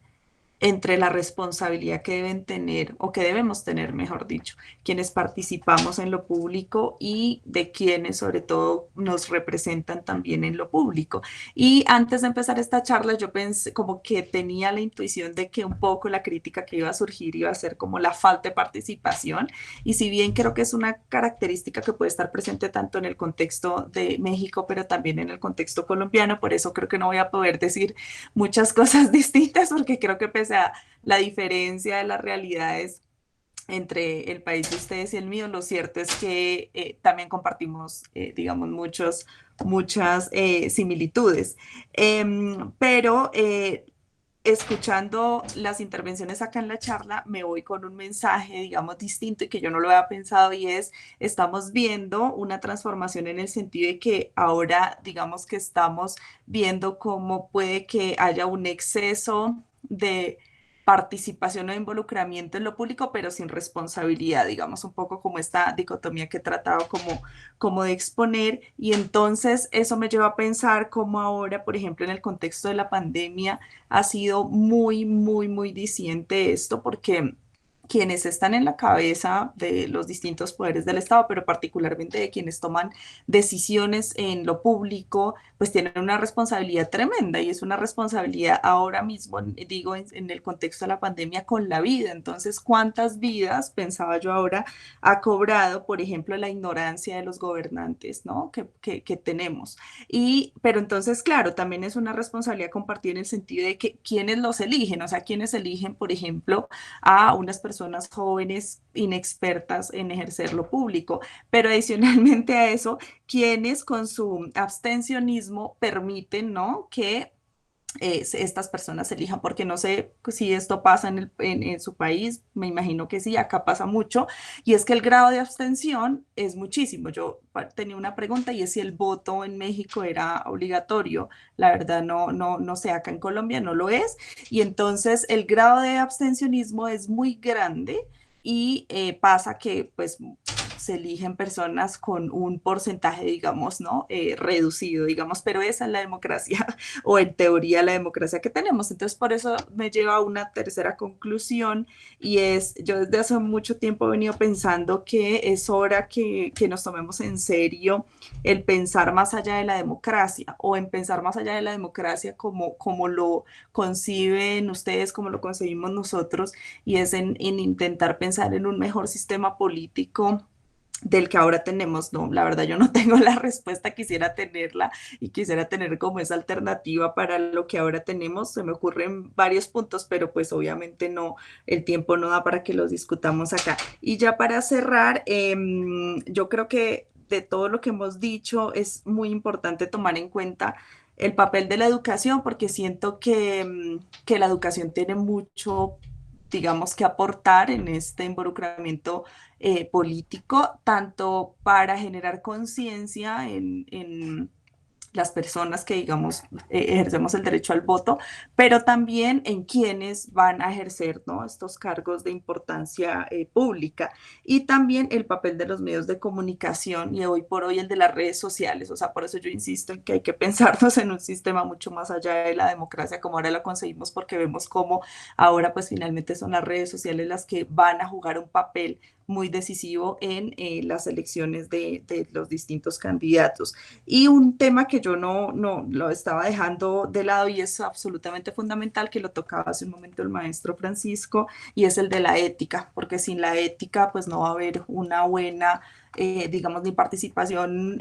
entre la responsabilidad que deben tener, o que debemos tener, mejor dicho, quienes participamos en lo público y de quienes sobre todo nos representan también en lo público. Y antes de empezar esta charla, yo pensé como que tenía la intuición de que un poco la crítica que iba a surgir iba a ser como la falta de participación, y si bien creo que es una característica que puede estar presente tanto en el contexto de México, pero también en el contexto colombiano, por eso creo que no voy a poder decir muchas cosas distintas, porque creo que pese a la diferencia de las realidades entre el país de ustedes y el mío, lo cierto es que también compartimos, digamos, muchas similitudes. Pero escuchando las intervenciones acá en la charla, me voy con un mensaje, digamos, distinto y que yo no lo había pensado, y es, estamos viendo una transformación en el sentido de que ahora, digamos que estamos viendo cómo puede que haya un exceso de participación o involucramiento en lo público, pero sin responsabilidad, digamos, un poco como esta dicotomía que he tratado como de exponer. Y entonces eso me lleva a pensar cómo ahora, por ejemplo, en el contexto de la pandemia, ha sido muy diciente esto, porque quienes están en la cabeza de los distintos poderes del Estado, pero particularmente de quienes toman decisiones en lo público, pues tienen una responsabilidad tremenda, y es una responsabilidad ahora mismo, digo, en el contexto de la pandemia, con la vida. Entonces, ¿cuántas vidas, pensaba yo ahora, ha cobrado, por ejemplo, la ignorancia de los gobernantes, ¿no? Que tenemos. Pero entonces, claro, también es una responsabilidad compartida en el sentido de que quienes los eligen, o sea, quienes eligen, por ejemplo, a unas personas jóvenes inexpertas en ejercer lo público, pero adicionalmente a eso, quienes con su abstencionismo permiten, ¿no?, que estas personas elijan, porque no sé si esto pasa en su país, me imagino que sí, acá pasa mucho, y es que el grado de abstención es muchísimo. Yo tenía una pregunta, y es si el voto en México era obligatorio. La verdad no sé, acá en Colombia no lo es, y entonces el grado de abstencionismo es muy grande, y pasa que pues se eligen personas con un porcentaje, digamos, ¿no? Reducido, digamos, pero esa es la democracia o en teoría la democracia que tenemos. Entonces, por eso me lleva a una tercera conclusión, y es, yo desde hace mucho tiempo he venido pensando que es hora que nos tomemos en serio el pensar más allá de la democracia, o en pensar más allá de la democracia como lo conciben ustedes, como lo concebimos nosotros, y es en intentar pensar en un mejor sistema político del que ahora tenemos. No, la verdad yo no tengo la respuesta, quisiera tenerla, y quisiera tener como esa alternativa para lo que ahora tenemos. Se me ocurren varios puntos, pero pues obviamente no, el tiempo no da para que los discutamos acá. Y ya para cerrar, yo creo que de todo lo que hemos dicho es muy importante tomar en cuenta el papel de la educación, porque siento que la educación tiene mucho, digamos, que aportar en este involucramiento político, tanto para generar conciencia en las personas que, digamos, ejercemos el derecho al voto, pero también en quienes van a ejercer, ¿no?, estos cargos de importancia pública, y también el papel de los medios de comunicación, y hoy por hoy el de las redes sociales. O sea, por eso yo insisto en que hay que pensarnos en un sistema mucho más allá de la democracia como ahora la conseguimos, porque vemos cómo ahora pues finalmente son las redes sociales las que van a jugar un papel muy decisivo en las elecciones de los distintos candidatos. Y un tema que yo no lo estaba dejando de lado, y es absolutamente fundamental, que lo tocaba hace un momento el maestro Francisco, y es el de la ética, porque sin la ética pues no va a haber una buena, digamos, ni participación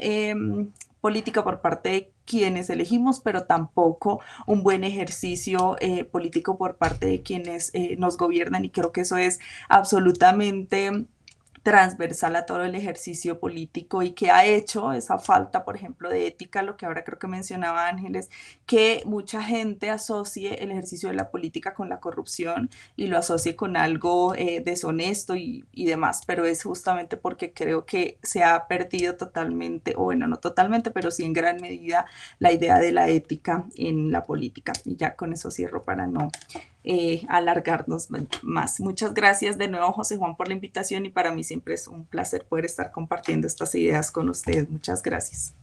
política por parte de quienes elegimos, pero tampoco un buen ejercicio político por parte de quienes nos gobiernan, y creo que eso es absolutamente transversal a todo el ejercicio político, y que ha hecho esa falta, por ejemplo, de ética, lo que ahora creo que mencionaba Ángeles, que mucha gente asocie el ejercicio de la política con la corrupción, y lo asocie con algo deshonesto y demás, pero es justamente porque creo que se ha perdido totalmente, o bueno, no totalmente, pero sí en gran medida, la idea de la ética en la política. Y ya con eso cierro para no alargarnos más. Muchas gracias de nuevo, José Juan, por la invitación, y para mí siempre es un placer poder estar compartiendo estas ideas con ustedes. Muchas gracias.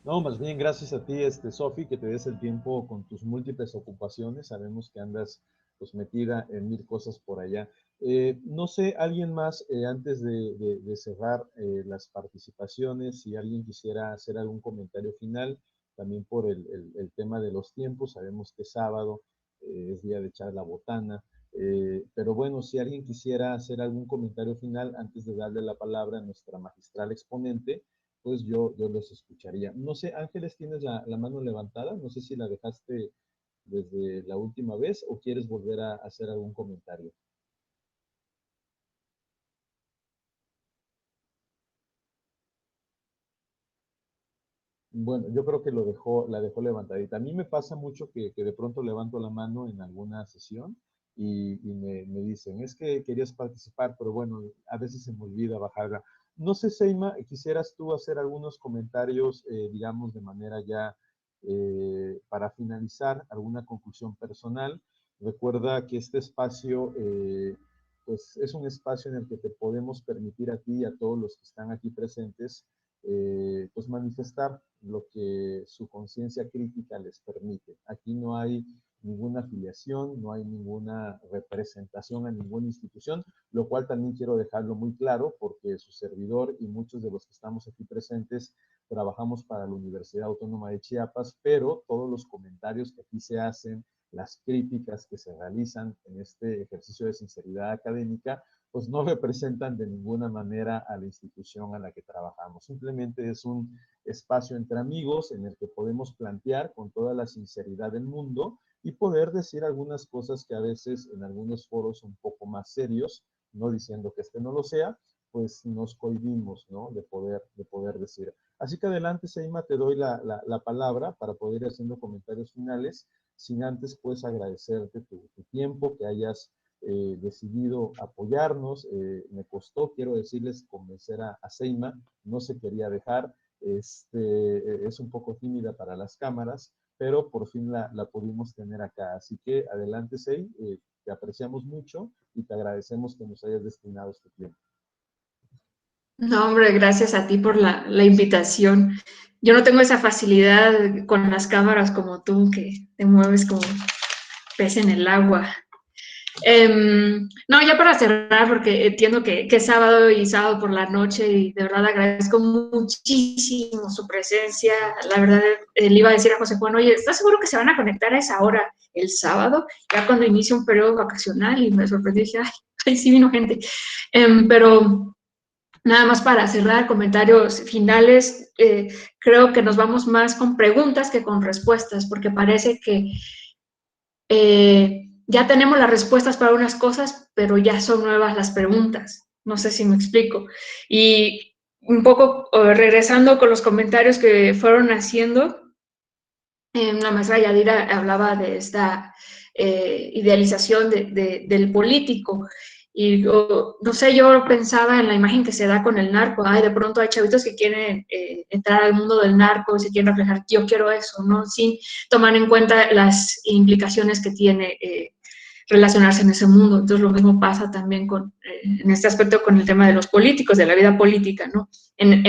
No, más bien gracias a ti, Sofi, que te des el tiempo con tus múltiples ocupaciones. Sabemos que andas pues metida en mil cosas por allá. No sé, alguien más, antes de cerrar las participaciones, si alguien quisiera hacer algún comentario final, también por el tema de los tiempos. Sabemos que es sábado, es día de echar la botana. Pero bueno, si alguien quisiera hacer algún comentario final antes de darle la palabra a nuestra magistral exponente, pues yo los escucharía. No sé, Ángeles, ¿tienes la mano levantada? No sé si la dejaste desde la última vez o quieres volver a hacer algún comentario. Bueno, yo creo que la dejó levantadita. A mí me pasa mucho que de pronto levanto la mano en alguna sesión y me dicen, es que querías participar, pero bueno, a veces se me olvida bajarla. No sé, Seima, quisieras tú hacer algunos comentarios, digamos, de manera ya para finalizar, alguna conclusión personal. Recuerda que este espacio pues es un espacio en el que te podemos permitir a ti y a todos los que están aquí presentes pues manifestar lo que su conciencia crítica les permite. Aquí no hay ninguna afiliación, no hay ninguna representación a ninguna institución, lo cual también quiero dejarlo muy claro porque su servidor y muchos de los que estamos aquí presentes trabajamos para la Universidad Autónoma de Chiapas, pero todos los comentarios que aquí se hacen, las críticas que se realizan en este ejercicio de sinceridad académica, pues no representan de ninguna manera a la institución a la que trabajamos. Simplemente es un espacio entre amigos en el que podemos plantear con toda la sinceridad del mundo y poder decir algunas cosas que a veces en algunos foros son un poco más serios, no diciendo que este no lo sea, pues nos cohibimos, ¿no? de poder decir. Así que adelante, Seima, te doy la palabra para poder ir haciendo comentarios finales, sin antes pues agradecerte tu tiempo, que hayas decidido apoyarnos. Me costó, quiero decirles, convencer a Seima, no se quería dejar, es un poco tímida para las cámaras, pero por fin la pudimos tener acá. Así que adelante, Sei, te apreciamos mucho y te agradecemos que nos hayas destinado este tiempo. No, hombre, gracias a ti por la invitación. Yo no tengo esa facilidad con las cámaras como tú, que te mueves como pez en el agua. No, ya para cerrar, porque entiendo que es sábado y sábado por la noche y de verdad agradezco muchísimo su presencia. La verdad, le iba a decir a José Juan, oye, ¿estás seguro que se van a conectar a esa hora el sábado? Ya cuando inicia un periodo vacacional, y me sorprendí, dije, ay, sí vino gente. Pero nada más para cerrar, comentarios finales, creo que nos vamos más con preguntas que con respuestas, porque parece que ya tenemos las respuestas para unas cosas, pero ya son nuevas las preguntas. No sé si me explico. Y un poco regresando con los comentarios que fueron haciendo, la maestra Yadira hablaba de esta idealización del político. Y no sé, yo pensaba en la imagen que se da con el narco. Ay, de pronto hay chavitos que quieren entrar al mundo del narco, se quieren reflejar, yo quiero eso, ¿no? Sin tomar en cuenta las implicaciones que tiene relacionarse en ese mundo. Entonces, lo mismo pasa también en este aspecto con el tema de los políticos, de la vida política, ¿no?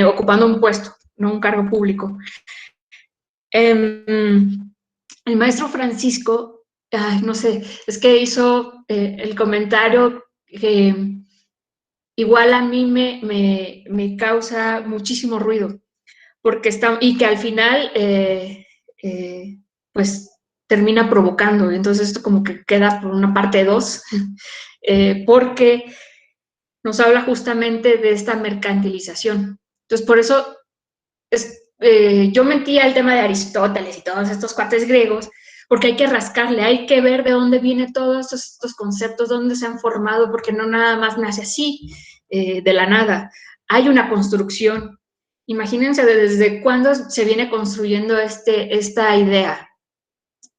Ocupando un puesto, no un cargo público. El maestro Francisco, ay, no sé, es que hizo el comentario que igual a mí me causa muchísimo ruido, porque y que al final, pues, termina provocando. Entonces, esto como que queda por una parte 2, porque nos habla justamente de esta mercantilización. Entonces, por eso yo mentía el tema de Aristóteles y todos estos cuates griegos, porque hay que rascarle, hay que ver de dónde vienen todos estos conceptos, dónde se han formado, porque no nada más nace así, de la nada. Hay una construcción. Imagínense desde cuándo se viene construyendo esta idea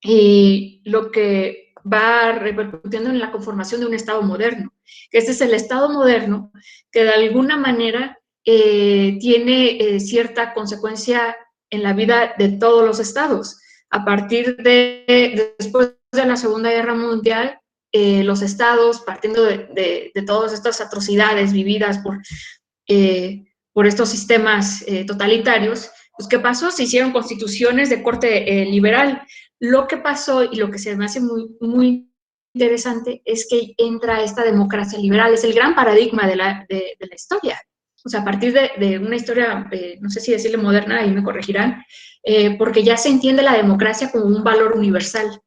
y lo que va repercutiendo en la conformación de un Estado moderno. Este es el Estado moderno que de alguna manera tiene cierta consecuencia en la vida de todos los estados. A partir después de la Segunda Guerra Mundial, los estados, partiendo de todas estas atrocidades vividas por estos sistemas totalitarios, pues, ¿qué pasó? Se hicieron constituciones de corte liberal. Lo que pasó y lo que se me hace muy, muy interesante es que entra esta democracia liberal, es el gran paradigma de la historia. O sea, a partir de una historia, no sé si decirle moderna, ahí me corregirán, porque ya se entiende la democracia como un valor universal.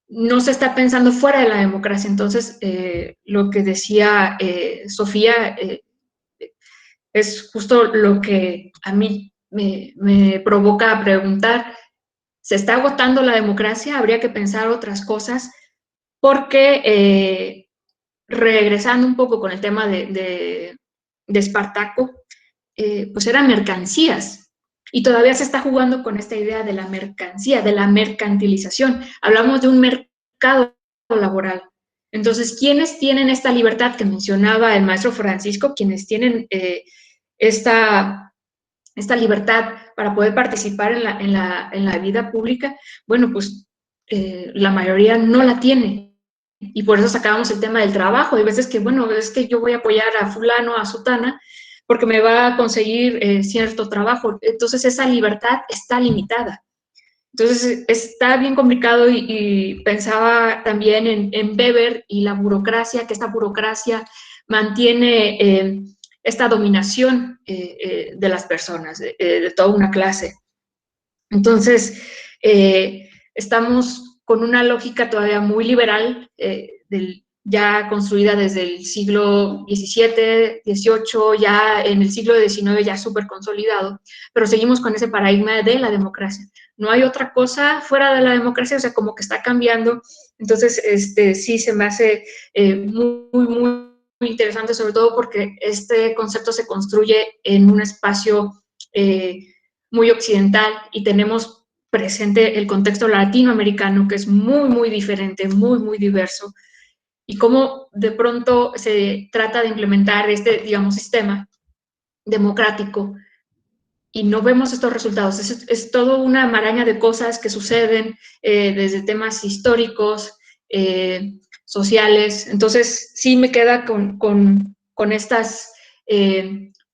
No se está pensando fuera de la democracia. Entonces, lo que decía Sofía es justo lo que a mí me provoca a preguntar. ¿Se está agotando la democracia? Habría que pensar otras cosas, porque regresando un poco con el tema de Espartaco, pues eran mercancías, y todavía se está jugando con esta idea de la mercancía, de la mercantilización. Hablamos de un mercado laboral. Entonces, ¿quiénes tienen esta libertad que mencionaba el maestro Francisco? Quienes tienen esta libertad para poder participar en la vida pública. Bueno, pues la mayoría no la tiene. Y por eso sacábamos el tema del trabajo. Hay veces que, bueno, es que yo voy a apoyar a fulano, a sutana, porque me va a conseguir cierto trabajo. Entonces esa libertad está limitada. Entonces está bien complicado y pensaba también en Weber y la burocracia, que esta burocracia mantiene esta dominación de las personas, de toda una clase. Entonces, estamos con una lógica todavía muy liberal, ya construida desde el siglo XVII, XVIII, ya en el siglo XIX ya súper consolidado, pero seguimos con ese paradigma de la democracia. No hay otra cosa fuera de la democracia, o sea, como que está cambiando. Entonces, sí se me hace muy interesante, sobre todo porque este concepto se construye en un espacio muy occidental y tenemos presente el contexto latinoamericano, que es muy diferente, muy diverso, y cómo de pronto se trata de implementar este, digamos, sistema democrático y no vemos estos resultados. Es toda una maraña de cosas que suceden desde temas históricos, sociales. Entonces, sí me queda con estas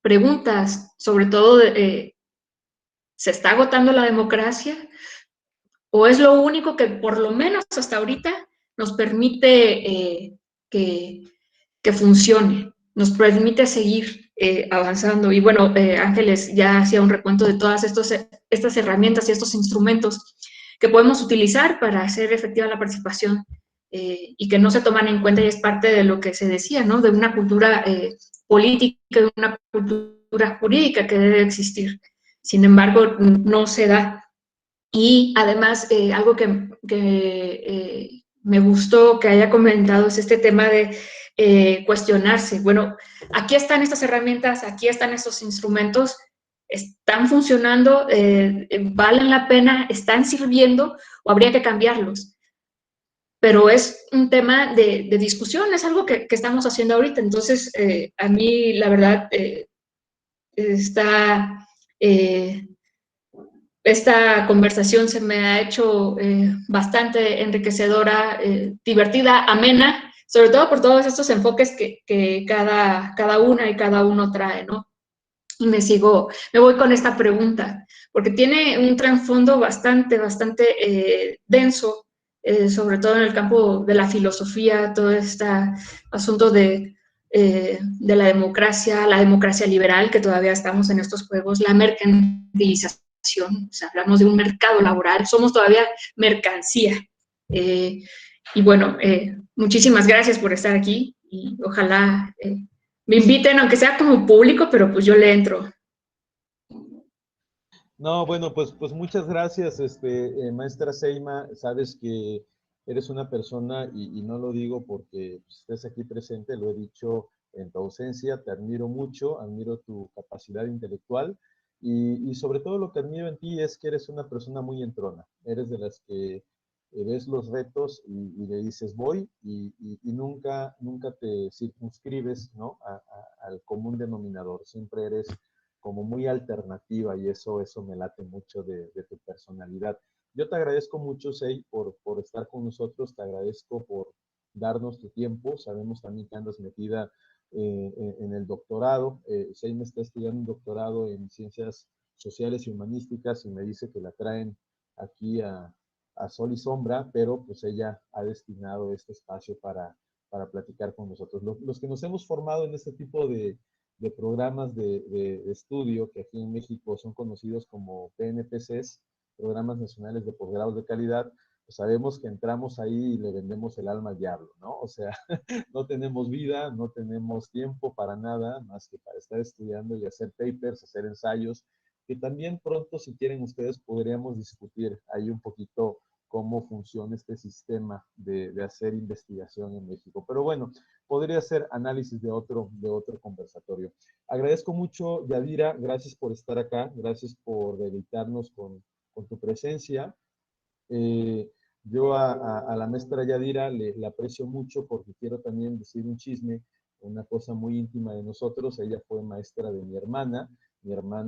preguntas, sobre todo, ¿se está agotando la democracia? ¿O es lo único que, por lo menos hasta ahorita, nos permite que funcione, nos permite seguir avanzando? Y bueno, Ángeles ya hacía un recuento de todas estas herramientas y estos instrumentos que podemos utilizar para hacer efectiva la participación y que no se toman en cuenta, y es parte de lo que se decía, ¿no? De una cultura política, de una cultura jurídica que debe existir. Sin embargo, no se da. Y además, algo que me gustó que haya comentado es este tema de cuestionarse. Bueno, aquí están estas herramientas, aquí están estos instrumentos, están funcionando, valen la pena, están sirviendo, o habría que cambiarlos. Pero es un tema de discusión, es algo que estamos haciendo ahorita. Entonces, a mí, la verdad, está... esta conversación se me ha hecho bastante enriquecedora, divertida, amena, sobre todo por todos estos enfoques que cada una y cada uno trae, ¿no? Y me voy con esta pregunta, porque tiene un trasfondo bastante denso, sobre todo en el campo de la filosofía, todo este asunto de la democracia liberal, que todavía estamos en estos juegos, la mercantilización. O sea, hablamos de un mercado laboral, somos todavía mercancía. Y bueno, muchísimas gracias por estar aquí y ojalá me inviten, aunque sea como público, pero pues yo le entro. No, bueno, pues muchas gracias, maestra Seima. Sabes que eres una persona, y no lo digo porque estés aquí presente, lo he dicho en tu ausencia, te admiro mucho, admiro tu capacidad intelectual, y sobre todo lo que admiro en ti es que eres una persona muy entrona. Eres de las que ves los retos y le dices voy, y nunca te circunscribes, ¿no? Al común denominador. Siempre eres como muy alternativa, y eso me late mucho de tu personalidad. Yo te agradezco mucho, Sei, por estar con nosotros, te agradezco por darnos tu tiempo. Sabemos también que andas metida en el doctorado. Sei me está estudiando un doctorado en ciencias sociales y humanísticas, y me dice que la traen aquí a sol y sombra, pero pues ella ha destinado este espacio para platicar con nosotros. Los que nos hemos formado en este tipo de programas de estudio, que aquí en México son conocidos como PNPCs, Programas Nacionales de Posgrados de Calidad, pues sabemos que entramos ahí y le vendemos el alma al diablo, ¿no? O sea, no tenemos vida, no tenemos tiempo para nada más que para estar estudiando y hacer papers, hacer ensayos, que también pronto, si quieren ustedes, podríamos discutir ahí un poquito cómo funciona este sistema de hacer investigación en México. Pero bueno, podría ser análisis de otro conversatorio. Agradezco mucho, Yadira, gracias por estar acá, gracias por deleitarnos con tu presencia. Yo a la maestra Yadira le aprecio mucho, porque quiero también decir un chisme, una cosa muy íntima de nosotros. Ella fue maestra de mi hermana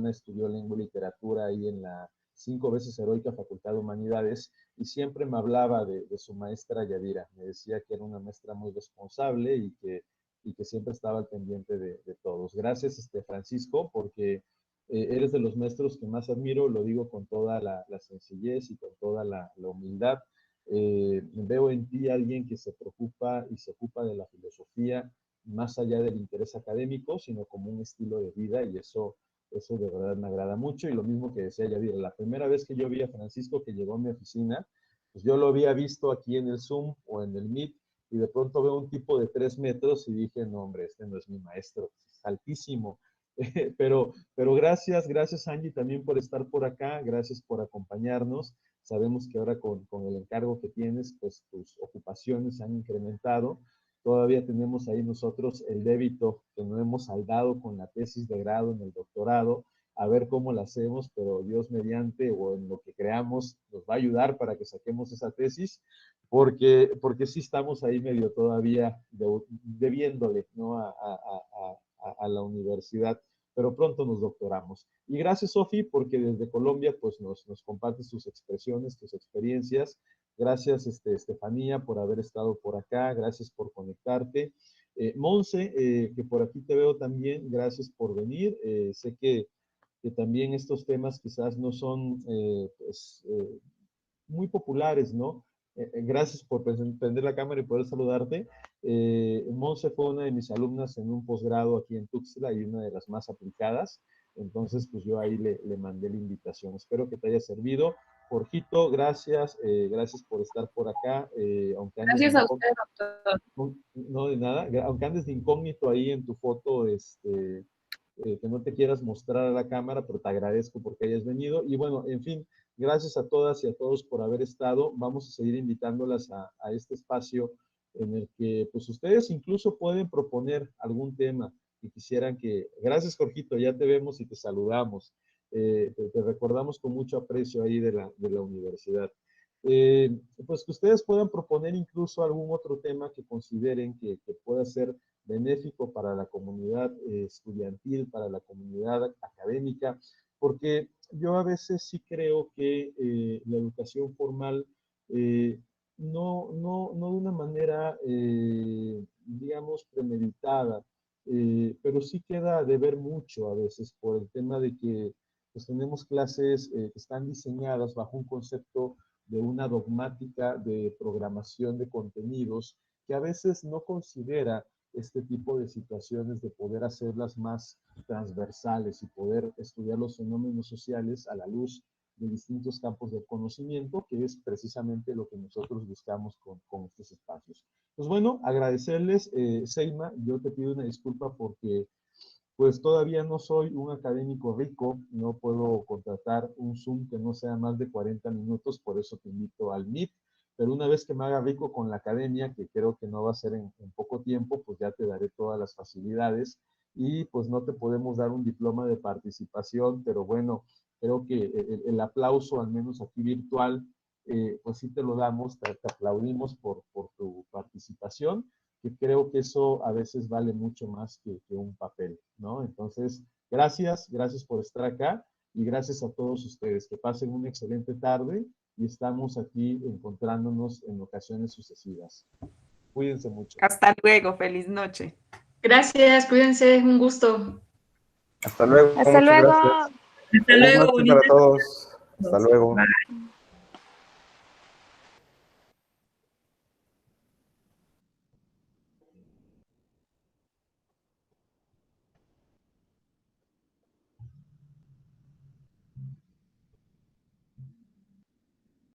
estudió lengua y literatura ahí en la 5 veces heroica Facultad de Humanidades, y siempre me hablaba de su maestra Yadira. Me decía que era una maestra muy responsable y que siempre estaba al pendiente de todos. Gracias, Francisco, porque eres de los maestros que más admiro, lo digo con toda la sencillez y con toda la humildad. Veo en ti a alguien que se preocupa y se ocupa de la filosofía más allá del interés académico, sino como un estilo de vida, y eso de verdad me agrada mucho. Y lo mismo que decía Yadira, la primera vez que yo vi a Francisco que llegó a mi oficina, pues yo lo había visto aquí en el Zoom o en el Meet, y de pronto veo un tipo de 3 metros y dije, no hombre, este no es mi maestro, es altísimo. Pero gracias Angie también por estar por acá, gracias por acompañarnos. Sabemos que ahora con el encargo que tienes, pues tus ocupaciones se han incrementado. Todavía tenemos ahí nosotros el débito que no hemos saldado con la tesis de grado en el doctorado, a ver cómo la hacemos, pero Dios mediante o en lo que creamos nos va a ayudar para que saquemos esa tesis, porque sí estamos ahí medio todavía debiéndole, ¿no? a la universidad, pero pronto nos doctoramos. Y gracias, Sofi, porque desde Colombia pues nos compartes tus expresiones, tus experiencias. Gracias, Estefanía, por haber estado por acá. Gracias por conectarte. Monse, que por aquí te veo también, gracias por venir. Sé que también estos temas quizás no son muy populares, ¿no? Gracias por prender la cámara y poder saludarte. Monse fue una de mis alumnas en un posgrado aquí en Tuxtla y una de las más aplicadas. Entonces, pues yo ahí le mandé la invitación. Espero que te haya servido. Jorgito, gracias. Gracias por estar por acá. Aunque andes Gracias a usted, doctor. no, de nada. Aunque andes de incógnito ahí en tu foto, que no te quieras mostrar a la cámara, pero te agradezco porque hayas venido. Y bueno, en fin, gracias a todas y a todos por haber estado. Vamos a seguir invitándolas a este espacio en el que pues ustedes incluso pueden proponer algún tema que quisieran que... Gracias, Jorgito, ya te vemos y te saludamos. Te recordamos con mucho aprecio ahí de la universidad. Pues que ustedes puedan proponer incluso algún otro tema que consideren que pueda ser benéfico para la comunidad estudiantil, para la comunidad académica, porque yo a veces sí creo que la educación formal no de una manera, digamos, premeditada, pero sí queda de ver mucho a veces por el tema de que pues, tenemos clases que están diseñadas bajo un concepto de una dogmática de programación de contenidos que a veces no considera este tipo de situaciones de poder hacerlas más transversales y poder estudiar los fenómenos sociales a la luz de distintos campos de conocimiento, que es precisamente lo que nosotros buscamos con estos espacios. Pues bueno, agradecerles, Seima, yo te pido una disculpa porque pues todavía no soy un académico rico, no puedo contratar un Zoom que no sea más de 40 minutos, por eso te invito al Meet, pero una vez que me haga rico con la academia, que creo que no va a ser en poco tiempo, pues ya te daré todas las facilidades y pues no te podemos dar un diploma de participación, pero bueno, creo que el aplauso, al menos aquí virtual, pues sí te lo damos, te aplaudimos por tu participación, que creo que eso a veces vale mucho más que un papel, ¿no? Entonces, gracias por estar acá y gracias a todos ustedes. Que pasen una excelente tarde y estamos aquí encontrándonos en ocasiones sucesivas. Cuídense mucho. Hasta luego, feliz noche. Gracias, cuídense, un gusto. Hasta luego. Hasta luego. Gracias. Hasta luego. Buenas noches para todos. Hasta luego. Bye.